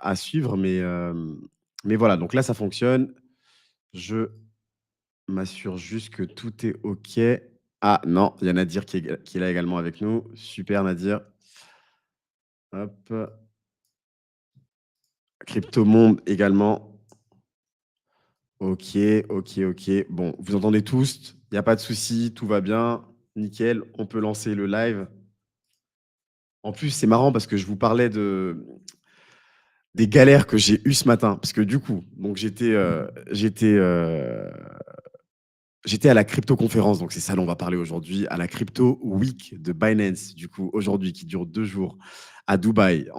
à suivre, mais voilà, donc là, ça fonctionne. Je m'assure juste que tout est OK. Ah non, il y a Nadir qui est là également avec nous. Super Nadir. Hop, Crypto Monde également. OK, OK, OK. Bon, vous entendez tous, il y a pas de souci, tout va bien, nickel, on peut lancer le live. En plus, c'est marrant parce que je vous parlais des galères que j'ai eues ce matin parce que du coup, donc j'étais à la crypto conférence, donc c'est ça dont on va parler aujourd'hui, à la crypto week de Binance, du coup, aujourd'hui, qui dure 2 jours à Dubaï.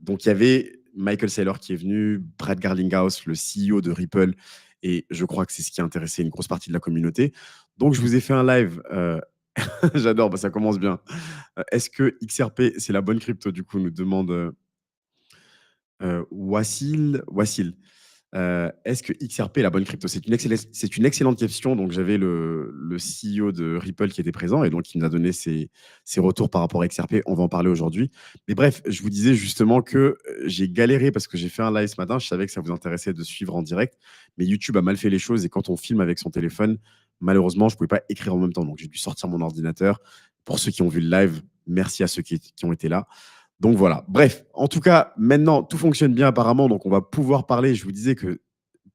Donc, il y avait Michael Saylor qui est venu, Brad Garlinghouse, le CEO de Ripple, et je crois que c'est ce qui a intéressé une grosse partie de la communauté. Donc, je vous ai fait un live. J'adore, bah, ça commence bien. Est-ce que XRP, c'est la bonne crypto, du coup, nous demande Wassil. Est-ce que XRP est la bonne crypto? C'est une excellente question. Donc, j'avais le CEO de Ripple qui était présent et donc il nous a donné ses retours par rapport à XRP. On va en parler aujourd'hui. Mais bref, je vous disais justement que j'ai galéré parce que j'ai fait un live ce matin. Je savais que ça vous intéressait de suivre en direct, mais YouTube a mal fait les choses et quand on filme avec son téléphone, malheureusement, je ne pouvais pas écrire en même temps. Donc, j'ai dû sortir mon ordinateur. Pour ceux qui ont vu le live, merci à ceux qui ont été là. Donc voilà. Bref, en tout cas, maintenant, tout fonctionne bien apparemment. Donc, on va pouvoir parler. Je vous disais que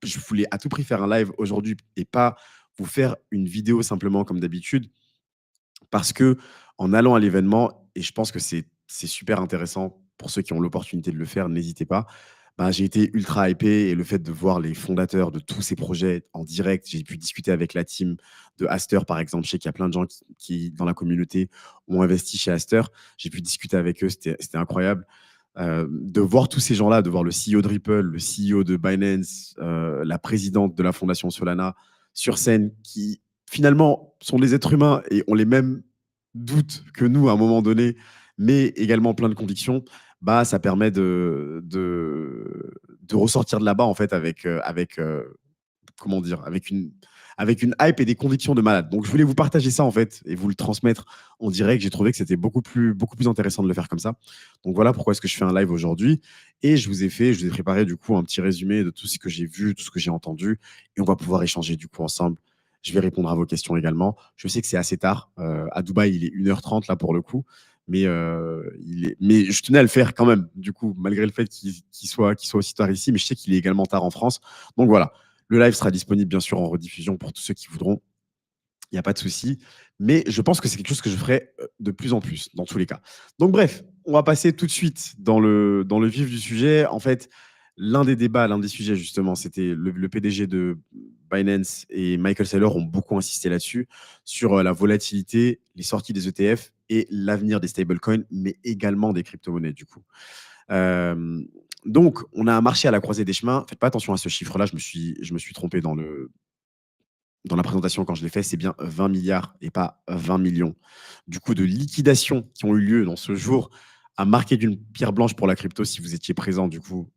je voulais à tout prix faire un live aujourd'hui et pas vous faire une vidéo simplement comme d'habitude parce que en allant à l'événement, et je pense que c'est super intéressant pour ceux qui ont l'opportunité de le faire, n'hésitez pas. Ben, j'ai été ultra hypé et le fait de voir les fondateurs de tous ces projets en direct, j'ai pu discuter avec la team de Aster, par exemple. Je sais qu'il y a plein de gens qui, dans la communauté, ont investi chez Aster. J'ai pu discuter avec eux, c'était incroyable. De voir tous ces gens-là, de voir le CEO de Ripple, le CEO de Binance, la présidente de la fondation Solana sur scène, qui finalement sont des êtres humains et ont les mêmes doutes que nous à un moment donné, mais également plein de convictions, bah, ça permet de ressortir de là-bas en fait avec comment dire, avec une hype et des convictions de malade. Donc je voulais vous partager ça en fait et vous le transmettre en direct. J'ai trouvé que c'était beaucoup plus intéressant de le faire comme ça. Donc voilà pourquoi est-ce que je fais un live aujourd'hui. Et je vous ai préparé du coup un petit résumé de tout ce que j'ai vu, tout ce que j'ai entendu. Et on va pouvoir échanger du coup ensemble. Je vais répondre à vos questions également. Je sais que c'est assez tard. À Dubaï, il est 1h30 là pour le coup. Mais je tenais à le faire quand même, du coup, malgré le fait qu'il soit aussi tard ici. Mais je sais qu'il est également tard en France. Donc voilà, le live sera disponible bien sûr en rediffusion pour tous ceux qui voudront. Il n'y a pas de souci. Mais je pense que c'est quelque chose que je ferai de plus en plus, dans tous les cas. Donc bref, on va passer tout de suite dans le vif du sujet. En fait, l'un des débats, l'un des sujets justement, c'était le PDG de Binance et Michael Saylor ont beaucoup insisté là-dessus, sur la volatilité, les sorties des ETF et l'avenir des stablecoins, mais également des crypto-monnaies du coup. Euh, donc, on a un marché à la croisée des chemins. Faites pas attention à ce chiffre-là, je me suis trompé dans la présentation quand je l'ai fait, c'est bien 20 milliards et pas 20 millions. Du coup, de liquidations qui ont eu lieu dans ce jour a marqué d'une pierre blanche pour la crypto si vous étiez présent du coup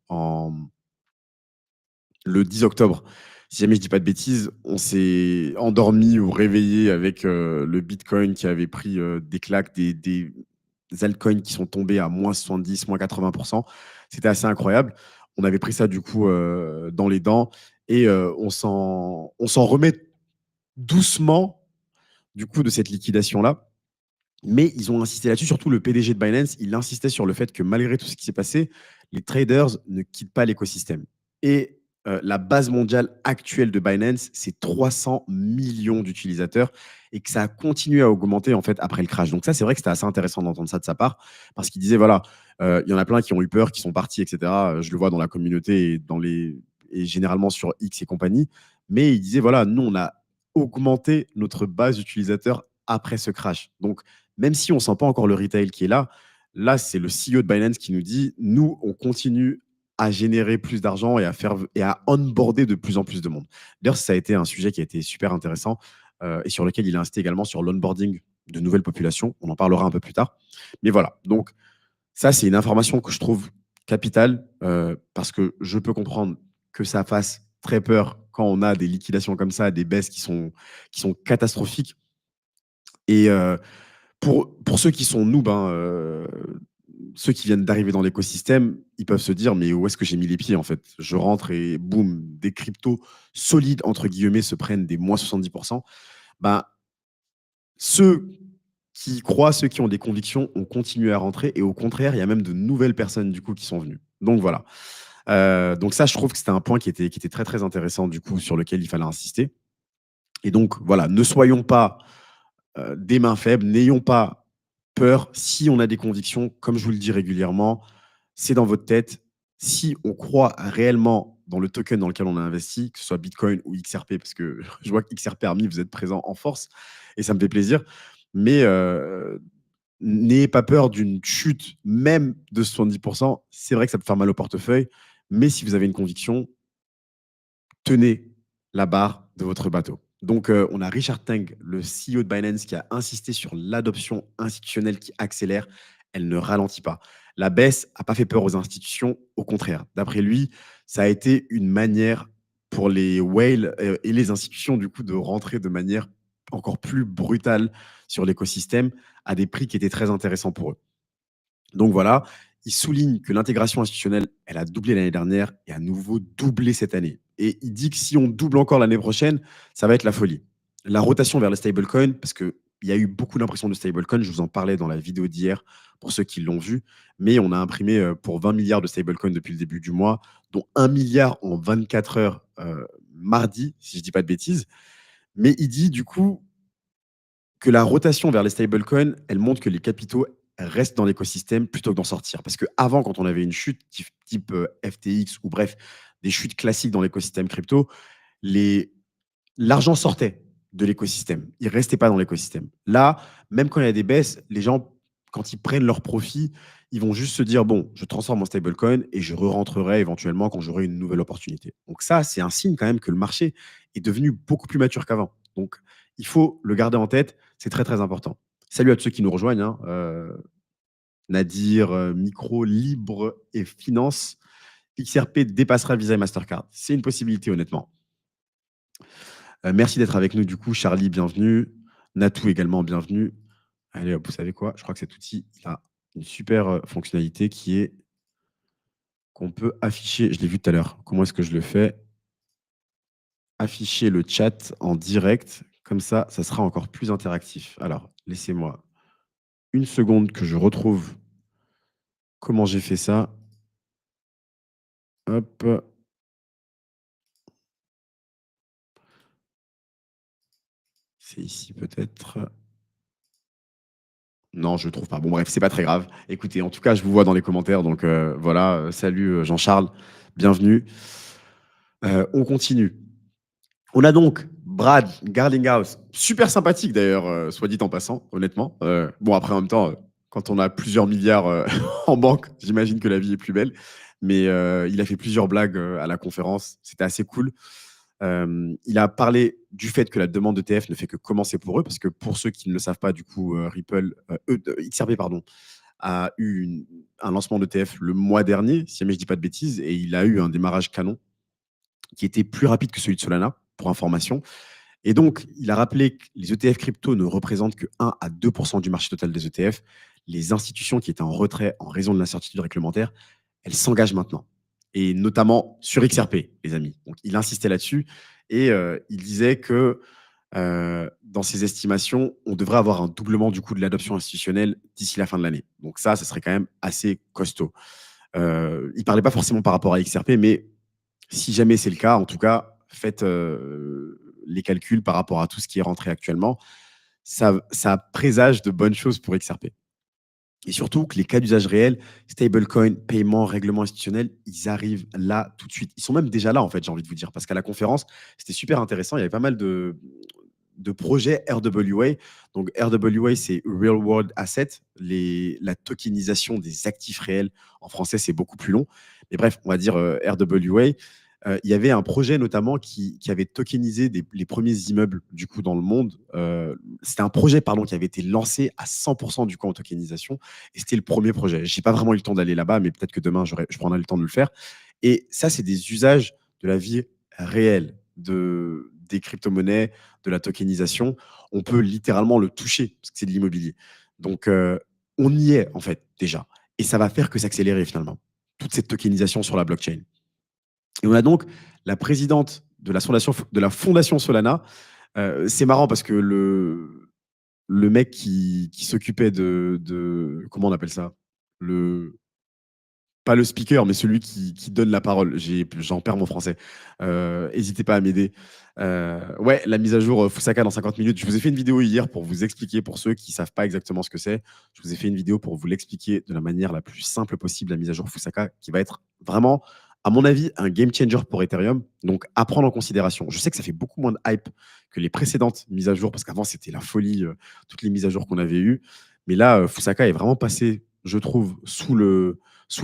le 10 octobre. Si jamais je dis pas de bêtises, on s'est endormi ou réveillé avec le Bitcoin qui avait pris des claques, des altcoins qui sont tombés à moins 70, moins 80%. C'était assez incroyable. On avait pris ça du coup dans les dents et on s'en remet doucement du coup de cette liquidation-là. Mais ils ont insisté là-dessus, surtout le PDG de Binance, il insistait sur le fait que malgré tout ce qui s'est passé, les traders ne quittent pas l'écosystème. Et la base mondiale actuelle de Binance, c'est 300 millions d'utilisateurs et que ça a continué à augmenter en fait après le crash. Donc ça, c'est vrai que c'était assez intéressant d'entendre ça de sa part parce qu'il disait voilà, il y en a plein qui ont eu peur, qui sont partis, etc. Je le vois dans la communauté et généralement sur X et compagnie. Mais il disait voilà, nous on a augmenté notre base d'utilisateurs après ce crash. Donc même si on ne sent pas encore le retail qui est là, là, c'est le CEO de Binance qui nous dit, nous, on continue à générer plus d'argent et à onboarder de plus en plus de monde. D'ailleurs, ça a été un sujet qui a été super intéressant et sur lequel il a insisté également sur l'onboarding de nouvelles populations. On en parlera un peu plus tard. Mais voilà, donc ça, c'est une information que je trouve capitale parce que je peux comprendre que ça fasse très peur quand on a des liquidations comme ça, des baisses qui sont catastrophiques. Et pour ceux qui sont noobs, hein, ceux qui viennent d'arriver dans l'écosystème, ils peuvent se dire: «Mais où est-ce que j'ai mis les pieds, en fait?» Je rentre et boum, des cryptos «solides» entre guillemets se prennent des -70. Ben, ceux qui y croient, ceux qui ont des convictions ont continué à rentrer et au contraire, il y a même de nouvelles personnes du coup qui sont venues. Donc voilà. Donc ça, je trouve que c'était un point qui était très, très intéressant du coup sur lequel il fallait insister et donc voilà, ne soyons pas, des mains faibles, n'ayons pas peur. Si on a des convictions, comme je vous le dis régulièrement, c'est dans votre tête. Si on croit réellement dans le token dans lequel on a investi, que ce soit Bitcoin ou XRP, parce que je vois que XRP Army, vous êtes présent en force et ça me fait plaisir. Mais n'ayez pas peur d'une chute, même de 70%. C'est vrai que ça peut faire mal au portefeuille, mais si vous avez une conviction, tenez la barre de votre bateau. Donc, on a Richard Teng, le CEO de Binance, qui a insisté sur l'adoption institutionnelle qui accélère. Elle ne ralentit pas. La baisse n'a pas fait peur aux institutions, au contraire. D'après lui, ça a été une manière pour les whales et les institutions, du coup, de rentrer de manière encore plus brutale sur l'écosystème à des prix qui étaient très intéressants pour eux. Donc voilà, il souligne que l'intégration institutionnelle, elle a doublé l'année dernière et à nouveau doublé cette année. Et il dit que si on double encore l'année prochaine, ça va être la folie. La rotation vers le stablecoin, parce qu'il y a eu beaucoup d'impressions de stablecoin, je vous en parlais dans la vidéo d'hier pour ceux qui l'ont vu, mais on a imprimé pour 20 milliards de stablecoins depuis le début du mois, dont 1 milliard en 24 heures mardi, si je ne dis pas de bêtises. Mais il dit du coup que la rotation vers les stablecoins, elle montre que les capitaux restent dans l'écosystème plutôt que d'en sortir. Parce qu'avant, quand on avait une chute type FTX ou bref, des chutes classiques dans l'écosystème crypto, les... l'argent sortait de l'écosystème. Il ne restait pas dans l'écosystème. Là, même quand il y a des baisses, les gens, quand ils prennent leur profit, ils vont juste se dire, bon, je transforme en stablecoin et je re-rentrerai éventuellement quand j'aurai une nouvelle opportunité. Donc ça, c'est un signe quand même que le marché est devenu beaucoup plus mature qu'avant. Donc, il faut le garder en tête. C'est très, très important. Salut à tous ceux qui nous rejoignent, hein. Nadir, Micro, Libre et Finance. XRP dépassera Visa et Mastercard. C'est une possibilité, honnêtement. Merci d'être avec nous, du coup. Charlie, bienvenue. Natou également, bienvenue. Allez, hop, vous savez quoi? Je crois que cet outil il a une super fonctionnalité qui est qu'on peut afficher. Je l'ai vu tout à l'heure. Comment est-ce que je le fais? Afficher le chat en direct. Comme ça sera encore plus interactif. Alors, laissez-moi une seconde que je retrouve comment j'ai fait ça. Hop. C'est ici peut-être. Non, je ne trouve pas. Bon, bref, c'est pas très grave. Écoutez, en tout cas, je vous vois dans les commentaires. Donc voilà, salut Jean-Charles, bienvenue. On continue. On a donc Brad Garlinghouse, super sympathique d'ailleurs, soit dit en passant, honnêtement. Bon, après, en même temps, quand on a plusieurs milliards en banque, j'imagine que la vie est plus belle. Mais il a fait plusieurs blagues à la conférence. C'était assez cool. Il a parlé du fait que la demande d'ETF ne fait que commencer pour eux, parce que pour ceux qui ne le savent pas, du coup, Ripple, XRP, pardon, a eu un lancement d'ETF le mois dernier, si jamais je ne dis pas de bêtises, et il a eu un démarrage canon qui était plus rapide que celui de Solana, pour information. Et donc, il a rappelé que les ETF crypto ne représentent que 1 à 2 du marché total des ETF. Les institutions qui étaient en retrait en raison de l'incertitude réglementaire, elles s'engagent maintenant. Et notamment sur XRP, les amis. Donc, il insistait là-dessus et il disait que dans ses estimations, on devrait avoir un doublement du coût de l'adoption institutionnelle d'ici la fin de l'année. Donc ça serait quand même assez costaud. Il ne parlait pas forcément par rapport à XRP, mais si jamais c'est le cas, en tout cas, faites les calculs par rapport à tout ce qui est rentré actuellement. Ça présage de bonnes choses pour XRP. Et surtout que les cas d'usage réel, stablecoin, paiement, règlement institutionnel, ils arrivent là tout de suite. Ils sont même déjà là, en fait, j'ai envie de vous dire, parce qu'à la conférence, c'était super intéressant. Il y avait pas mal de projets RWA. Donc, RWA, c'est Real World Asset, la tokenisation des actifs réels. En français, c'est beaucoup plus long. Mais bref, on va dire RWA. Il y avait un projet notamment qui avait tokenisé les premiers immeubles du coup dans le monde. C'était un projet pardon qui avait été lancé à 100% du coup en tokenisation et c'était le premier projet. J'ai pas vraiment eu le temps d'aller là-bas, mais peut-être que demain je prendrai le temps de le faire. Et ça, c'est des usages de la vie réelle des crypto-monnaies, de la tokenisation. On peut littéralement le toucher parce que c'est de l'immobilier. Donc on y est en fait déjà. et ça va faire que s'accélérer finalement, toute cette tokenisation sur la blockchain. Et on a donc la présidente de la fondation Solana. C'est marrant parce que le mec qui s'occupait comment on appelle ça, le pas le speaker, mais celui qui donne la parole. J'en perds mon français. N'hésitez pas à m'aider. Ouais, la mise à jour Fusaka dans 50 minutes. Je vous ai fait une vidéo hier pour vous expliquer, pour ceux qui ne savent pas exactement ce que c'est. Je vous ai fait une vidéo pour vous l'expliquer de la manière la plus simple possible, la mise à jour Fusaka, qui va être vraiment, à mon avis, un game changer pour Ethereum. Donc, à prendre en considération. Je sais que ça fait beaucoup moins de hype que les précédentes mises à jour, parce qu'avant, c'était la folie, toutes les mises à jour qu'on avait eues. Mais là, Fusaka est vraiment passé, je trouve, sous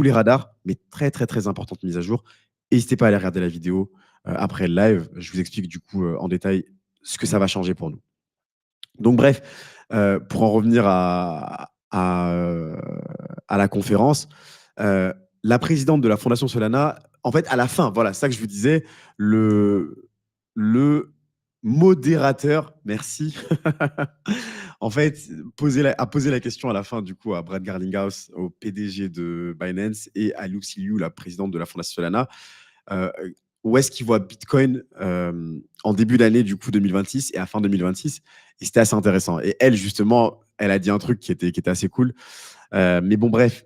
les radars, mais très, très, très importante mise à jour. N'hésitez pas à aller regarder la vidéo après le live. Je vous explique du coup en détail ce que ça va changer pour nous. Donc, bref, pour en revenir à la conférence, la présidente de la Fondation Solana, en fait, à la fin, voilà, c'est ça que je vous disais, le modérateur, merci, en fait, a posé la question à la fin, du coup, à Brad Garlinghouse, au PDG de Binance, et à Lucy Liu, la présidente de la Fondation Solana, euh, où est-ce qu'ils voient Bitcoin en début d'année, du coup, 2026 et à fin 2026. Et c'était assez intéressant. Et elle, justement, elle a dit un truc qui était assez cool. Mais bon, bref,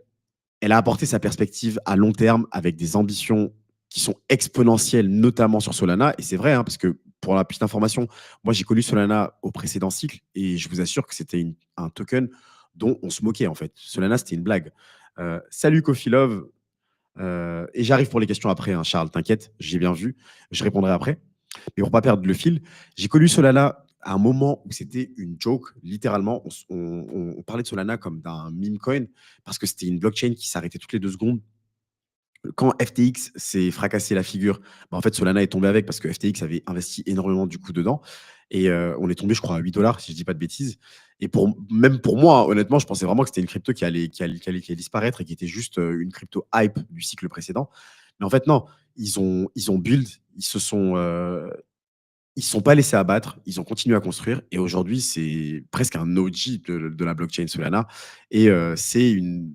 elle a apporté sa perspective à long terme avec des ambitions qui sont exponentielles, notamment sur Solana. Et c'est vrai, hein, parce que pour la petite information, moi j'ai connu Solana au précédent cycle et je vous assure que c'était un token dont on se moquait en fait. Solana, c'était une blague. Salut Coffee Love. Et j'arrive pour les questions après, hein, Charles, t'inquiète, j'ai bien vu. Je répondrai après. Mais pour pas perdre le fil, j'ai connu Solana à un moment où c'était une joke, littéralement. On parlait de Solana comme d'un meme coin parce que c'était une blockchain qui s'arrêtait toutes les 2 secondes. Quand FTX s'est fracassé la figure, bah, en fait, Solana est tombé avec parce que FTX avait investi énormément du coup dedans. Et on est tombé, je crois, à 8 dollars, si je dis pas de bêtises. Et même pour moi, honnêtement, je pensais vraiment que c'était une crypto qui allait disparaître et qui était juste une crypto hype du cycle précédent. Mais en fait, non, ils ont build, ils se sont pas laissés abattre, ils ont continué à construire et aujourd'hui, c'est presque un OG de la blockchain Solana et c'est une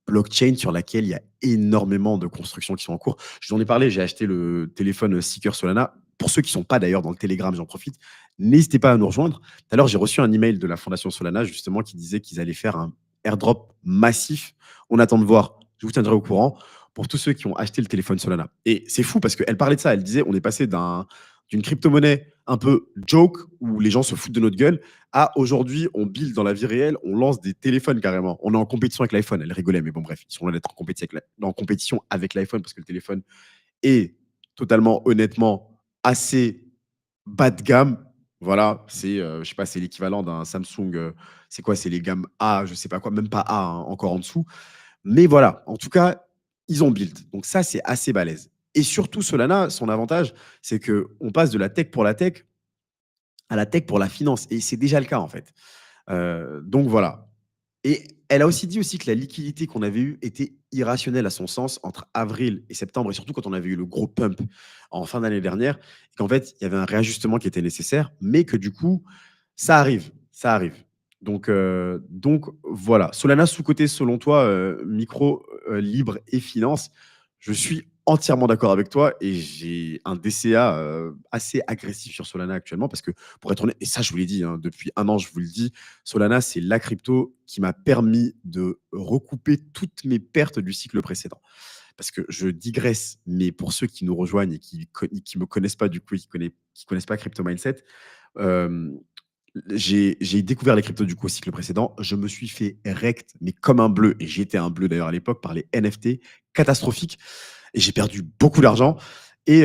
blockchain sur laquelle il y a énormément de constructions qui sont en cours. Je vous en ai parlé, j'ai acheté le téléphone Seeker Solana. Pour ceux qui sont pas d'ailleurs dans le Telegram, j'en profite, n'hésitez pas à nous rejoindre. Tout à l'heure, j'ai reçu un email de la fondation Solana justement qui disait qu'ils allaient faire un airdrop massif. On attend de voir, je vous tiendrai au courant pour tous ceux qui ont acheté le téléphone Solana. Et c'est fou parce qu'elle parlait de ça, elle disait on est passé d'une crypto-monnaie un peu joke où les gens se foutent de notre gueule à aujourd'hui, on build dans la vie réelle, on lance des téléphones carrément. On est en compétition avec l'iPhone. Elle rigolait, mais bon, bref, ils sont loin d'être en compétition avec l'iPhone parce que le téléphone est totalement, honnêtement, assez bas de gamme. Voilà, je sais pas, c'est l'équivalent d'un Samsung. C'est quoi? C'est les gammes A, je sais pas quoi, même pas A, hein, encore en dessous. Mais voilà, en tout cas, ils ont build. Donc ça, c'est assez balèze. Et surtout, Solana, son avantage, c'est qu'on passe de la tech pour la tech à la tech pour la finance. Et c'est déjà le cas, en fait. Donc voilà. Et elle a aussi dit aussi que la liquidité qu'on avait eue était irrationnelle à son sens entre avril et septembre, et surtout quand on avait eu le gros pump en fin d'année dernière, et qu'en fait, il y avait un réajustement qui était nécessaire, mais que du coup, ça arrive. Ça arrive. Donc voilà. Solana sous-côté, selon toi, micro, libre et finance, je suis entièrement d'accord avec toi et j'ai un DCA assez agressif sur Solana actuellement parce que, pour être honnête, et ça, je vous l'ai dit, hein, depuis un an, je vous le dis, Solana, c'est la crypto qui m'a permis de recouper toutes mes pertes du cycle précédent. Parce que je digresse, mais pour ceux qui nous rejoignent et qui ne me connaissent pas, du coup, et qui connaissent pas Crypto Mindset, euh, j'ai découvert les cryptos du coup au cycle précédent. Je me suis fait rect, mais comme un bleu, et j'étais un bleu d'ailleurs à l'époque, par les NFT catastrophiques. Et j'ai perdu beaucoup d'argent. Et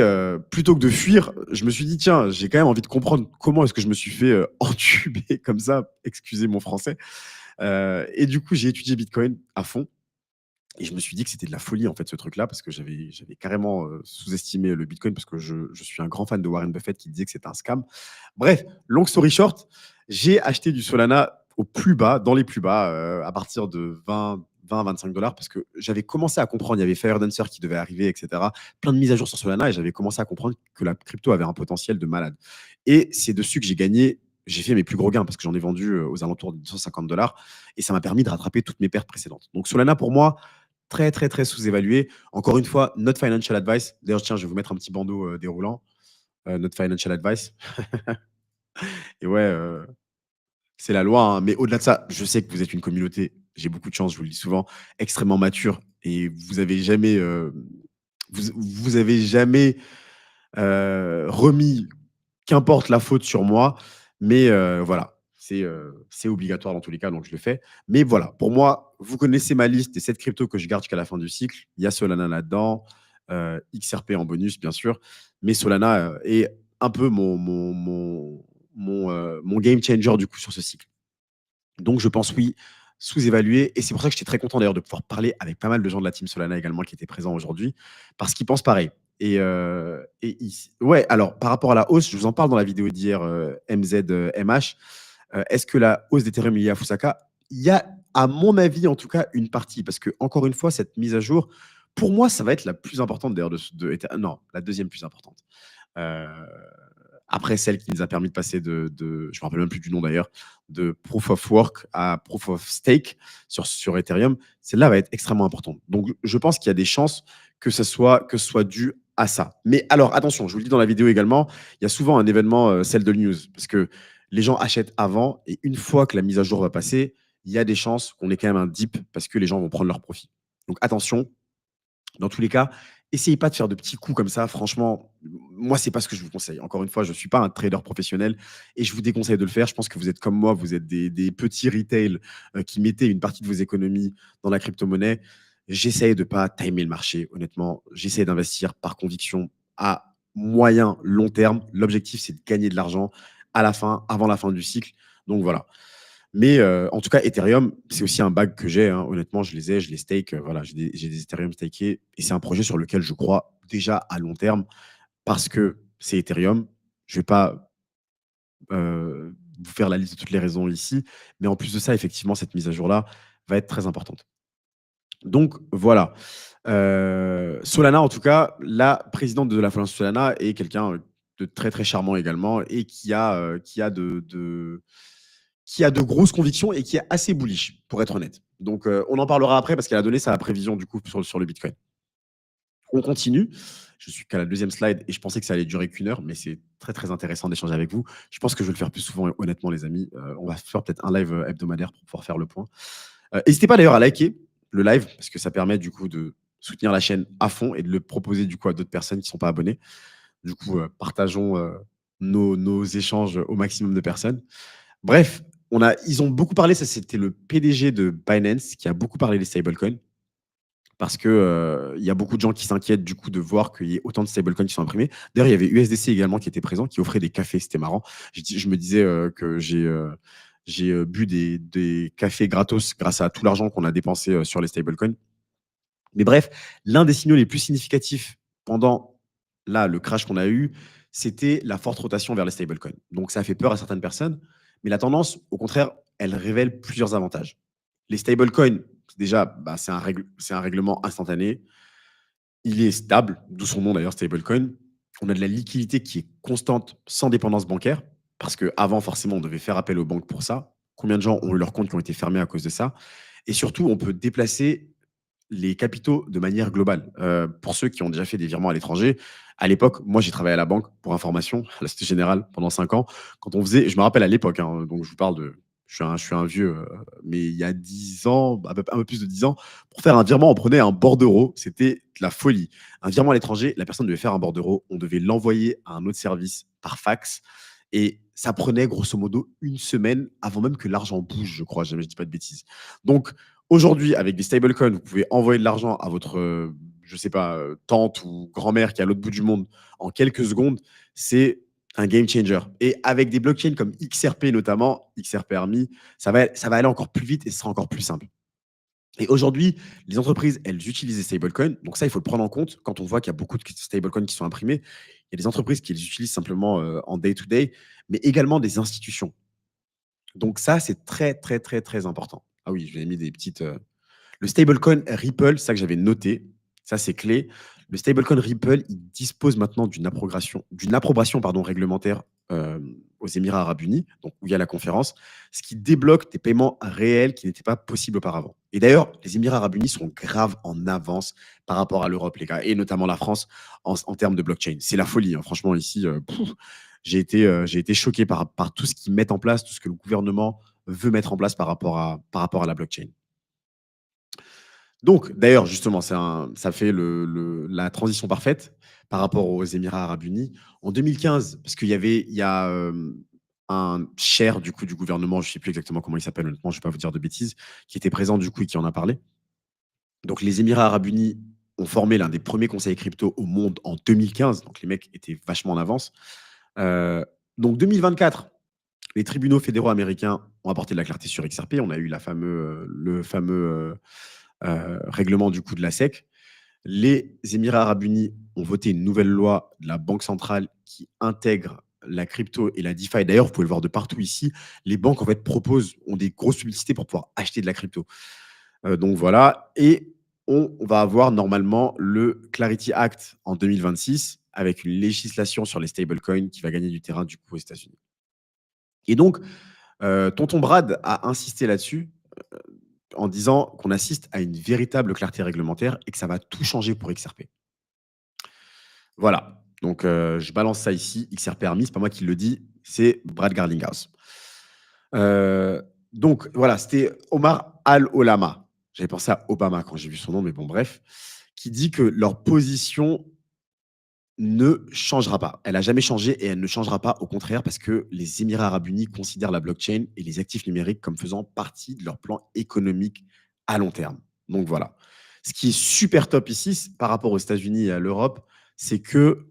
plutôt que de fuir, je me suis dit, tiens, j'ai quand même envie de comprendre comment est-ce que je me suis fait entuber comme ça, excusez mon français. Et du coup, j'ai étudié Bitcoin à fond. Et je me suis dit que c'était de la folie, en fait, ce truc-là, parce que j'avais carrément sous-estimé le Bitcoin, parce que je suis un grand fan de Warren Buffett qui disait que c'était un scam. Bref, long story short, j'ai acheté du Solana au plus bas, dans les plus bas, à partir de 25 dollars, parce que j'avais commencé à comprendre, il y avait Firedancer qui devait arriver, etc. Plein de mises à jour sur Solana, et j'avais commencé à comprendre que la crypto avait un potentiel de malade. Et c'est dessus que j'ai gagné j'ai fait mes plus gros gains parce que j'en ai vendu aux alentours de 250 $ et ça m'a permis de rattraper toutes mes pertes précédentes. Donc Solana, pour moi, très, très, très sous-évalué. Encore une fois, not financial advice. D'ailleurs, tiens, je vais vous mettre un petit bandeau déroulant. Not financial advice. Et ouais, c'est la loi, hein. Mais au-delà de ça, je sais que vous êtes une communauté, j'ai beaucoup de chance, je vous le dis souvent, extrêmement mature et vous avez jamais remis qu'importe la faute sur moi. Mais voilà, c'est obligatoire dans tous les cas, donc je le fais. Mais voilà, pour moi, vous connaissez ma liste des 7 cryptos que je garde jusqu'à la fin du cycle. Il y a Solana là-dedans, XRP en bonus, bien sûr. Mais Solana est un peu mon game changer du coup sur ce cycle. Donc je pense oui, sous-évalué. Et c'est pour ça que j'étais très content d'ailleurs de pouvoir parler avec pas mal de gens de la team Solana également qui étaient présents aujourd'hui, parce qu'ils pensent pareil. Ouais, alors par rapport à la hausse, je vous en parle dans la vidéo d'hier, MZMH. Est-ce que la hausse d'Ethereum est liée à Fusaka? Il y a, à mon avis, en tout cas, une partie, parce que encore une fois, cette mise à jour, pour moi, ça va être la plus importante d'ailleurs non, la deuxième plus importante. Euh, Après celle qui nous a permis de passer je ne me rappelle même plus du nom d'ailleurs, de Proof of Work à Proof of Stake sur Ethereum, celle-là va être extrêmement importante. Donc, je pense qu'il y a des chances que ce soit dû à ça. Mais alors, attention, je vous le dis dans la vidéo également, il y a souvent un événement sell the news, parce que les gens achètent avant, et une fois que la mise à jour va passer, il y a des chances qu'on ait quand même un dip, parce que les gens vont prendre leur profit. Donc, attention, dans tous les cas, essayez pas de faire de petits coups comme ça. Franchement, moi, c'est pas ce que je vous conseille. Encore une fois, je ne suis pas un trader professionnel et je vous déconseille de le faire. Je pense que vous êtes comme moi, vous êtes des petits retail qui mettez une partie de vos économies dans la crypto-monnaie. J'essaye de ne pas timer le marché, honnêtement. J'essaie d'investir par conviction à moyen, long terme. L'objectif, c'est de gagner de l'argent à la fin, avant la fin du cycle. Donc voilà. Mais en tout cas, Ethereum, c'est aussi un bag que j'ai, hein. Honnêtement, je les stake. Voilà, j'ai des Ethereum stakés. Et c'est un projet sur lequel je crois déjà à long terme parce que c'est Ethereum. Je ne vais pas vous faire la liste de toutes les raisons ici. Mais en plus de ça, effectivement, cette mise à jour-là va être très importante. Donc voilà. Solana, en tout cas, la présidente de la Fondation Solana est quelqu'un de très très charmant également et qui a de grosses convictions et qui est assez bullish, pour être honnête. Donc, on en parlera après parce qu'elle a donné sa prévision du coup sur le Bitcoin. On continue. Je suis qu'à la deuxième slide et je pensais que ça allait durer qu'une heure, mais c'est très très intéressant d'échanger avec vous. Je pense que je vais le faire plus souvent, honnêtement, les amis. On va faire peut-être un live hebdomadaire pour pouvoir faire le point. N'hésitez pas d'ailleurs à liker le live parce que ça permet du coup de soutenir la chaîne à fond et de le proposer du coup à d'autres personnes qui ne sont pas abonnées. Du coup, partageons nos échanges au maximum de personnes. Bref, ils ont beaucoup parlé, ça c'était le PDG de Binance qui a beaucoup parlé des stablecoins parce que il y a beaucoup de gens qui s'inquiètent du coup de voir qu'il y ait autant de stablecoins qui sont imprimés. D'ailleurs, il y avait USDC également qui était présent, qui offrait des cafés, c'était marrant. Je me disais que j'ai bu des cafés gratos grâce à tout l'argent qu'on a dépensé sur les stablecoins. Mais bref, l'un des signaux les plus significatifs pendant là, le crash qu'on a eu, c'était la forte rotation vers les stablecoins. Donc ça a fait peur à certaines personnes, mais la tendance, au contraire, elle révèle plusieurs avantages. Les stablecoins, déjà, c'est un règlement instantané. Il est stable, d'où son nom d'ailleurs, stablecoin. On a de la liquidité qui est constante, sans dépendance bancaire, parce qu'avant, forcément, on devait faire appel aux banques pour ça. Combien de gens ont eu leurs comptes qui ont été fermés à cause de ça? Et surtout, on peut déplacer les capitaux de manière globale. Pour ceux qui ont déjà fait des virements à l'étranger, à l'époque, moi j'ai travaillé à la banque pour information, à la Société Générale pendant 5 ans. Quand on faisait, je me rappelle à l'époque, hein, donc je vous parle de, je suis un vieux, mais il y a 10 ans, un peu plus de 10 ans, pour faire un virement, on prenait un bordereau, c'était de la folie. Un virement à l'étranger, la personne devait faire un bordereau, on devait l'envoyer à un autre service par fax, et ça prenait grosso modo une semaine avant même que l'argent bouge, je crois, jamais je dis pas de bêtises. Donc, aujourd'hui, avec des stablecoins, vous pouvez envoyer de l'argent à votre, je sais pas, tante ou grand-mère qui est à l'autre bout du monde en quelques secondes. C'est un game changer. Et avec des blockchains comme XRP notamment, XRP Army, ça va aller encore plus vite et ce sera encore plus simple. Et aujourd'hui, les entreprises, elles utilisent des stablecoins. Donc ça, il faut le prendre en compte quand on voit qu'il y a beaucoup de stablecoins qui sont imprimés. Il y a des entreprises qui les utilisent simplement en day-to-day, mais également des institutions. Donc ça, c'est très, très, très, très important. Ah oui, je vous ai mis des petites, le stablecoin Ripple, c'est ça que j'avais noté, ça c'est clé. Le stablecoin Ripple, il dispose maintenant d'une approbation pardon, réglementaire aux Émirats arabes unis, donc où il y a la conférence, ce qui débloque des paiements réels qui n'étaient pas possibles auparavant. Et d'ailleurs, les Émirats arabes unis sont grave en avance par rapport à l'Europe, les gars, et notamment la France en termes de blockchain. C'est la folie, hein. Franchement, ici, j'ai été choqué par tout ce qu'ils mettent en place, tout ce que le gouvernement veut mettre en place par rapport à la blockchain. Donc, d'ailleurs, justement, ça fait la transition parfaite par rapport aux Émirats arabes unis. En 2015, parce il y a un chair du coup du gouvernement, je ne sais plus exactement comment il s'appelle, honnêtement, je ne vais pas vous dire de bêtises, qui était présent du coup et qui en a parlé. Donc, les Émirats arabes unis ont formé l'un des premiers conseils crypto au monde en 2015. Donc, les mecs étaient vachement en avance. Euh, donc, 2024, les tribunaux fédéraux américains ont apporté de la clarté sur XRP. On a eu le fameux règlement du coup de la SEC. Les Émirats arabes unis ont voté une nouvelle loi de la Banque centrale qui intègre la crypto et la DeFi. D'ailleurs, vous pouvez le voir de partout ici. Les banques en fait ont des grosses publicités pour pouvoir acheter de la crypto. Donc voilà. Et on va avoir normalement le Clarity Act en 2026 avec une législation sur les stablecoins qui va gagner du terrain du coup aux États-Unis. Et donc, Tonton Brad a insisté là-dessus en disant qu'on assiste à une véritable clarté réglementaire et que ça va tout changer pour XRP. Voilà. Donc, je balance ça ici. XRP Army, c'est pas moi qui le dis, c'est Brad Garlinghouse. Donc, voilà, c'était Omar Al-Olama. J'avais pensé à Obama quand j'ai vu son nom, mais bon, bref. Qui dit que leur position ne changera pas. Elle n'a jamais changé et elle ne changera pas, au contraire, parce que les Émirats arabes unis considèrent la blockchain et les actifs numériques comme faisant partie de leur plan économique à long terme. Donc voilà. Ce qui est super top ici, par rapport aux États-Unis et à l'Europe, c'est que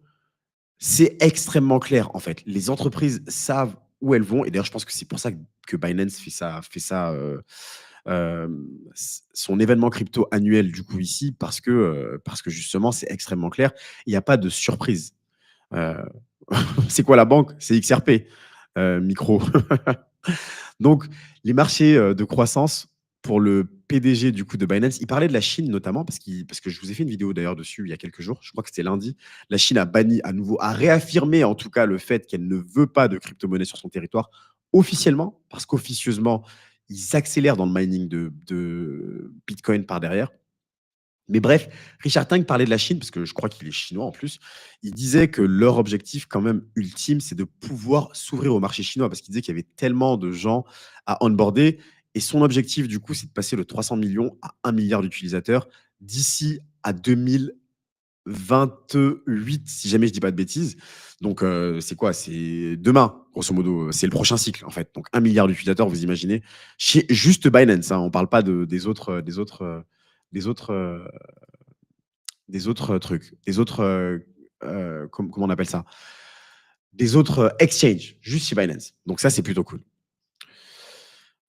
c'est extrêmement clair, en fait. Les entreprises savent où elles vont. Et d'ailleurs, je pense que c'est pour ça que Binance euh, son événement crypto annuel, du coup, ici, parce que justement, c'est extrêmement clair. Il n'y a pas de surprise. Euh, c'est quoi la banque? C'est XRP, micro. Donc, les marchés de croissance pour le PDG du coup de Binance, il parlait de la Chine notamment parce que je vous ai fait une vidéo d'ailleurs dessus il y a quelques jours, je crois que c'était lundi. La Chine a banni à nouveau, a réaffirmé en tout cas le fait qu'elle ne veut pas de crypto-monnaie sur son territoire officiellement, parce qu'officieusement, ils accélèrent dans le mining de Bitcoin par derrière. Mais bref, Richard Tang parlait de la Chine, parce que je crois qu'il est chinois en plus. Il disait que leur objectif, quand même, ultime, c'est de pouvoir s'ouvrir au marché chinois, parce qu'il disait qu'il y avait tellement de gens à onboarder. Et son objectif, du coup, c'est de passer de 300 millions à 1 milliard d'utilisateurs d'ici à 2028, si jamais je dis pas de bêtises. Donc, c'est quoi? C'est demain, grosso modo. C'est le prochain cycle, en fait. Donc, 1 milliard d'utilisateurs, vous imaginez. Chez juste Binance, hein, on ne parle pas des autres trucs, des autres, comment on appelle ça? Des autres exchanges, juste chez Binance. Donc ça, c'est plutôt cool.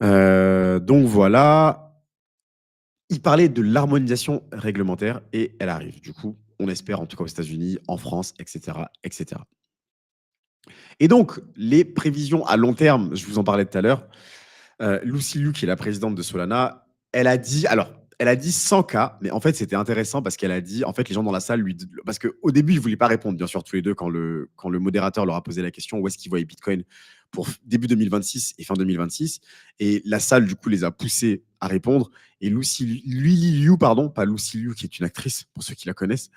Donc voilà. Il parlait de l'harmonisation réglementaire et elle arrive. Du coup, on espère, en tout cas aux États-Unis, en France, etc., etc. Et donc, les prévisions à long terme, je vous en parlais tout à l'heure. Lucy Liu, qui est la présidente de Solana, elle a dit 100K, mais en fait, c'était intéressant parce qu'elle a dit, en fait, les gens dans la salle parce qu'au début, ils ne voulaient pas répondre, bien sûr, tous les deux, quand le modérateur leur a posé la question où est-ce qu'ils voyaient Bitcoin pour début 2026 et fin 2026. Et la salle, du coup, les a poussés à répondre. Et Lucy Liu, pardon, pas Lucy Liu, qui est une actrice, pour ceux qui la connaissent,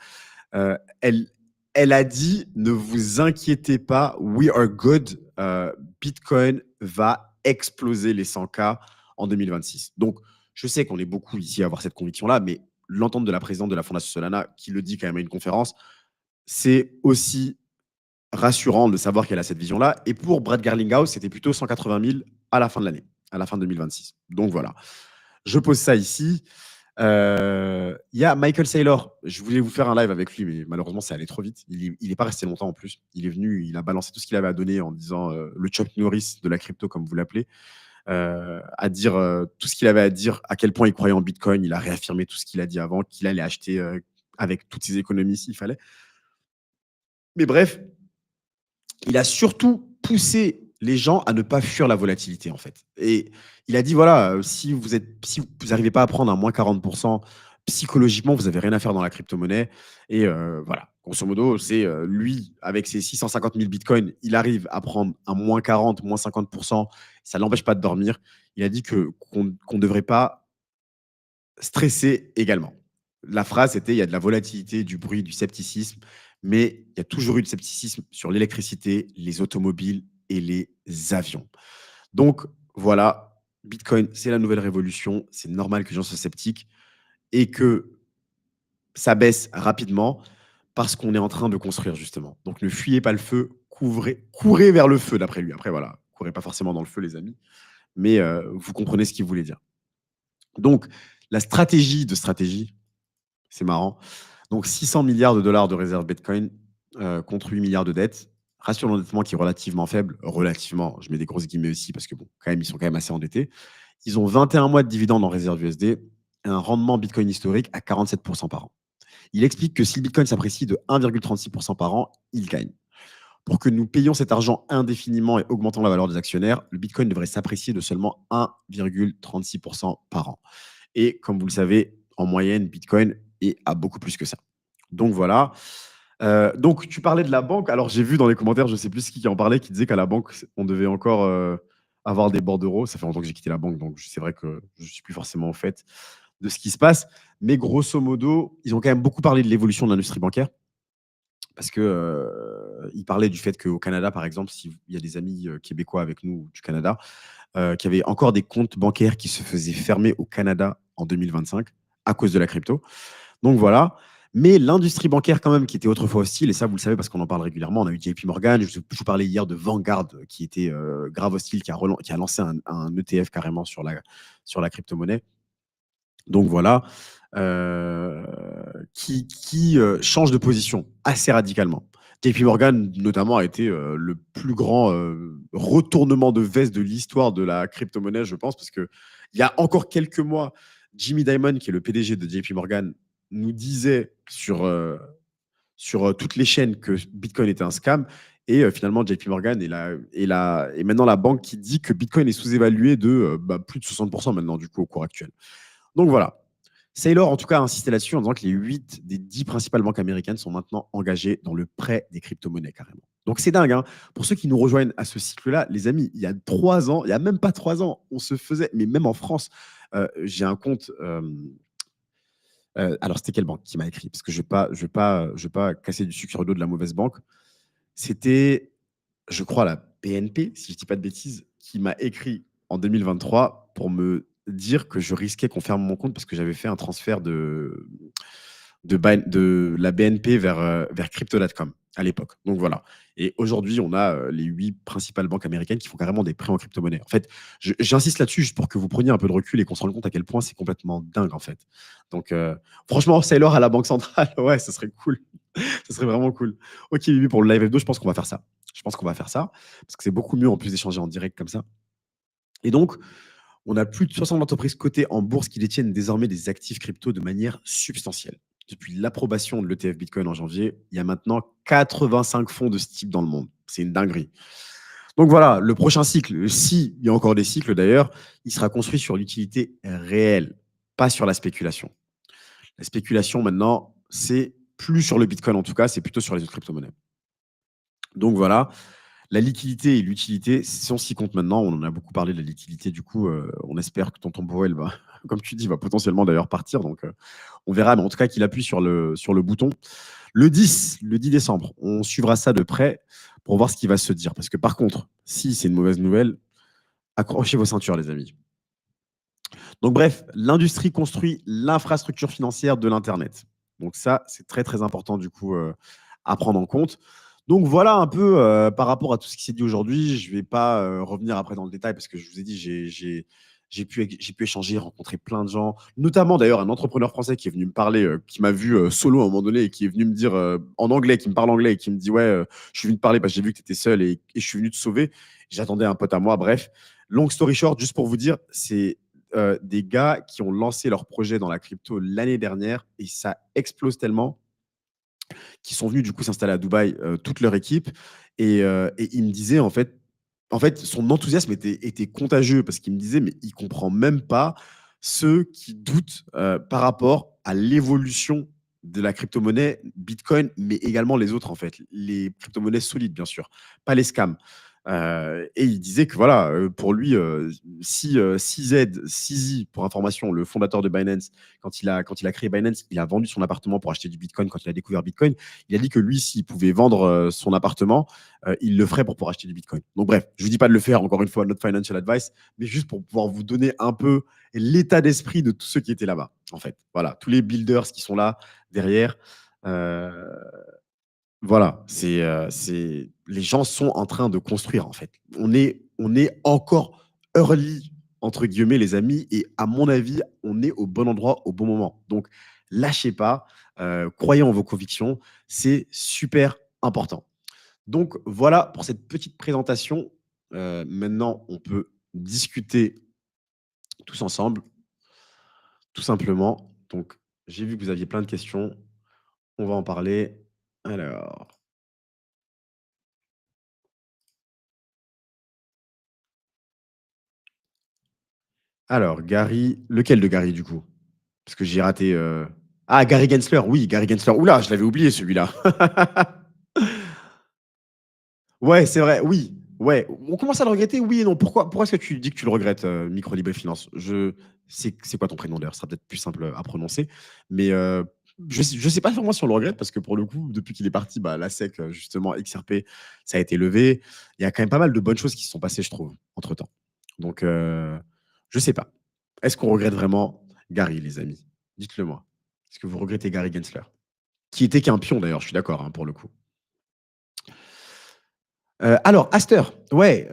euh, elle, elle a dit, ne vous inquiétez pas, we are good, Bitcoin va exploser les 100K en 2026. Donc, je sais qu'on est beaucoup ici à avoir cette conviction-là, mais l'entente de la présidente de la Fondation Solana, qui le dit quand même à une conférence, c'est aussi rassurant de savoir qu'elle a cette vision-là. Et pour Brad Garlinghouse, c'était plutôt 180 000 à la fin de l'année, à la fin de 2026. Donc voilà, je pose ça ici. Il y a Michael Saylor. Je voulais vous faire un live avec lui, mais malheureusement, c'est allé trop vite. Il n'est pas resté longtemps en plus. Il est venu, il a balancé tout ce qu'il avait à donner en disant le Chuck Norris de la crypto, comme vous l'appelez, à dire tout ce qu'il avait à dire, à quel point il croyait en Bitcoin. Il a réaffirmé tout ce qu'il a dit avant, qu'il allait acheter avec toutes ses économies s'il fallait. Mais bref, il a surtout poussé les gens à ne pas fuir la volatilité, en fait. Et il a dit, voilà, si vous n'arrivez pas à prendre un moins 40% psychologiquement, vous avez rien à faire dans la crypto-monnaie. Et voilà, grosso modo, c'est lui, avec ses 650 000 bitcoins, il arrive à prendre un moins 40, moins 50%. Ça ne l'empêche pas de dormir. Il a dit qu'on ne devrait pas stresser également. La phrase était: il y a de la volatilité, du bruit, du scepticisme, mais il y a toujours eu du scepticisme sur l'électricité, les automobiles et les avions. Donc voilà, Bitcoin, c'est la nouvelle révolution. C'est normal que les gens soient sceptiques et que ça baisse rapidement parce qu'on est en train de construire justement. Donc ne fuyez pas le feu, courez vers le feu d'après lui. Après voilà, courez pas forcément dans le feu les amis, mais vous comprenez ce qu'il voulait dire. Donc la stratégie, c'est marrant. Donc 600 milliards de dollars de réserves Bitcoin contre 8 milliards de dettes. Ratio d'endettement qui est relativement faible. Relativement, je mets des grosses guillemets aussi parce que bon, quand même, ils sont quand même assez endettés. Ils ont 21 mois de dividendes en réserve USD et un rendement Bitcoin historique à 47% par an. Il explique que si le Bitcoin s'apprécie de 1,36% par an, il gagne. Pour que nous payions cet argent indéfiniment et augmentant la valeur des actionnaires, le Bitcoin devrait s'apprécier de seulement 1,36% par an. Et comme vous le savez, en moyenne, Bitcoin est à beaucoup plus que ça. Donc voilà. Donc tu parlais de la banque. Alors j'ai vu dans les commentaires, je ne sais plus qui en parlait, qui disait qu'à la banque, on devait encore avoir des bordereaux. Ça fait longtemps que j'ai quitté la banque, donc c'est vrai que je ne suis plus forcément au fait de ce qui se passe. Mais grosso modo, ils ont quand même beaucoup parlé de l'évolution de l'industrie bancaire. Parce que ils parlaient du fait qu'au Canada, par exemple, s'il y a des amis québécois avec nous du Canada, qu'il y avait encore des comptes bancaires qui se faisaient fermer au Canada en 2025 à cause de la crypto. Donc voilà. Mais l'industrie bancaire, quand même, qui était autrefois hostile, et ça, vous le savez parce qu'on en parle régulièrement. On a eu JP Morgan, je vous parlais hier de Vanguard, qui était grave hostile, qui a lancé un ETF carrément sur la crypto-monnaie. Donc voilà, qui change de position assez radicalement. JP Morgan, notamment, a été le plus grand retournement de veste de l'histoire de la crypto-monnaie, je pense, parce qu'il y a encore quelques mois, Jimmy Dimon, qui est le PDG de JP Morgan, nous disait sur toutes les chaînes que Bitcoin était un scam. Et finalement, JP Morgan est maintenant la banque qui dit que Bitcoin est sous-évalué de plus de 60% maintenant, du coup, au cours actuel. Donc voilà. Saylor, en tout cas, a insisté là-dessus en disant que les 8 des 10 principales banques américaines sont maintenant engagées dans le prêt des crypto-monnaies, carrément. Donc c'est dingue. Hein. Pour ceux qui nous rejoignent à ce cycle-là, les amis, il y a 3 ans, il n'y a même pas 3 ans, on se faisait, mais même en France, j'ai un compte. Alors, c'était quelle banque qui m'a écrit? Parce que je vais pas casser du sucre sur le dos de la mauvaise banque. C'était, je crois, la BNP, si je ne dis pas de bêtises, qui m'a écrit en 2023 pour me dire que je risquais qu'on ferme mon compte parce que j'avais fait un transfert de la BNP vers Crypto.com à l'époque. Donc voilà. Et aujourd'hui, on a les 8 principales banques américaines qui font carrément des prêts en crypto-monnaie. En fait, j'insiste là-dessus juste pour que vous preniez un peu de recul et qu'on se rende compte à quel point c'est complètement dingue, en fait. Donc, franchement, Saylor à la Banque centrale, ouais, ça serait cool. Ça serait vraiment cool. Ok, Bibi, pour le live F2, je pense qu'on va faire ça. Je pense qu'on va faire ça parce que c'est beaucoup mieux en plus d'échanger en direct comme ça. Et donc, on a plus de 60 entreprises cotées en bourse qui détiennent désormais des actifs crypto de manière substantielle. Depuis l'approbation de l'ETF Bitcoin en janvier, il y a maintenant 85 fonds de ce type dans le monde. C'est une dinguerie. Donc voilà, le prochain cycle, s'il y a encore des cycles d'ailleurs, il sera construit sur l'utilité réelle, pas sur la spéculation. La spéculation maintenant, c'est plus sur le Bitcoin en tout cas, c'est plutôt sur les autres crypto-monnaies. Donc voilà, la liquidité et l'utilité, si on s'y compte maintenant, on en a beaucoup parlé de la liquidité, du coup, on espère que Tonton Borrell va, comme tu dis, va potentiellement d'ailleurs partir, donc on verra, mais en tout cas qu'il appuie sur le bouton. Le 10 décembre, on suivra ça de près pour voir ce qui va se dire. Parce que par contre, si c'est une mauvaise nouvelle, accrochez vos ceintures, les amis. Donc bref, l'industrie construit l'infrastructure financière de l'Internet. Donc ça, c'est très très important du coup à prendre en compte. Donc voilà un peu par rapport à tout ce qui s'est dit aujourd'hui. Je ne vais pas revenir après dans le détail parce que je vous ai dit, j'ai pu échanger, rencontrer plein de gens, notamment d'ailleurs un entrepreneur français qui est venu me parler, qui m'a vu solo à un moment donné et qui est venu me dire en anglais, qui me parle anglais et qui me dit ouais, je suis venu te parler parce que j'ai vu que tu étais seul et je suis venu te sauver. J'attendais un pote à moi. Bref, long story short, juste pour vous dire, c'est des gars qui ont lancé leur projet dans la crypto l'année dernière et ça explose tellement qu'ils sont venus du coup s'installer à Dubaï, toute leur équipe. Et il me disait en fait, son enthousiasme était contagieux parce qu'il me disait, mais il comprend même pas ceux qui doutent par rapport à l'évolution de la crypto-monnaie Bitcoin, mais également les autres, en fait. Les crypto-monnaies solides, bien sûr, pas les scams. Et il disait que voilà, pour lui, si CZ, CZ, pour information, le fondateur de Binance, quand il a créé Binance, il a vendu son appartement pour acheter du Bitcoin quand il a découvert Bitcoin. Il a dit que lui, s'il pouvait vendre son appartement, il le ferait pour pouvoir acheter du Bitcoin. Donc bref, je ne vous dis pas de le faire, encore une fois, not financial advice, mais juste pour pouvoir vous donner un peu l'état d'esprit de tous ceux qui étaient là-bas, en fait. Voilà, tous les builders qui sont là derrière. Euh, voilà, les gens sont en train de construire, en fait. On est encore early, entre guillemets, les amis, et à mon avis, on est au bon endroit au bon moment. Donc, lâchez pas, croyez en vos convictions, c'est super important. Donc, voilà pour cette petite présentation. Maintenant, on peut discuter tous ensemble, tout simplement. Donc, j'ai vu que vous aviez plein de questions. On va en parler. Alors, Gary, lequel de Gary du coup? Parce que j'ai raté. Ah, Gary Gensler, oui, Gary Gensler. Oula, je l'avais oublié celui-là. Ouais, c'est vrai, oui. Ouais, on commence à le regretter, oui et non. Pourquoi est-ce que tu dis que tu le regrettes, Micro Libre et Finance? C'est quoi ton prénom d'ailleurs? Ce sera peut-être plus simple à prononcer. Mais je sais pas vraiment si on le regrette parce que pour le coup, depuis qu'il est parti, bah, la SEC, justement, XRP, ça a été levé. Il y a quand même pas mal de bonnes choses qui se sont passées, je trouve, entre-temps. Donc, je sais pas. Est-ce qu'on regrette vraiment Gary, les amis? Dites-le moi. Est-ce que vous regrettez Gary Gensler? Qui était qu'un pion d'ailleurs, je suis d'accord, hein, pour le coup. Alors, Aster, ouais.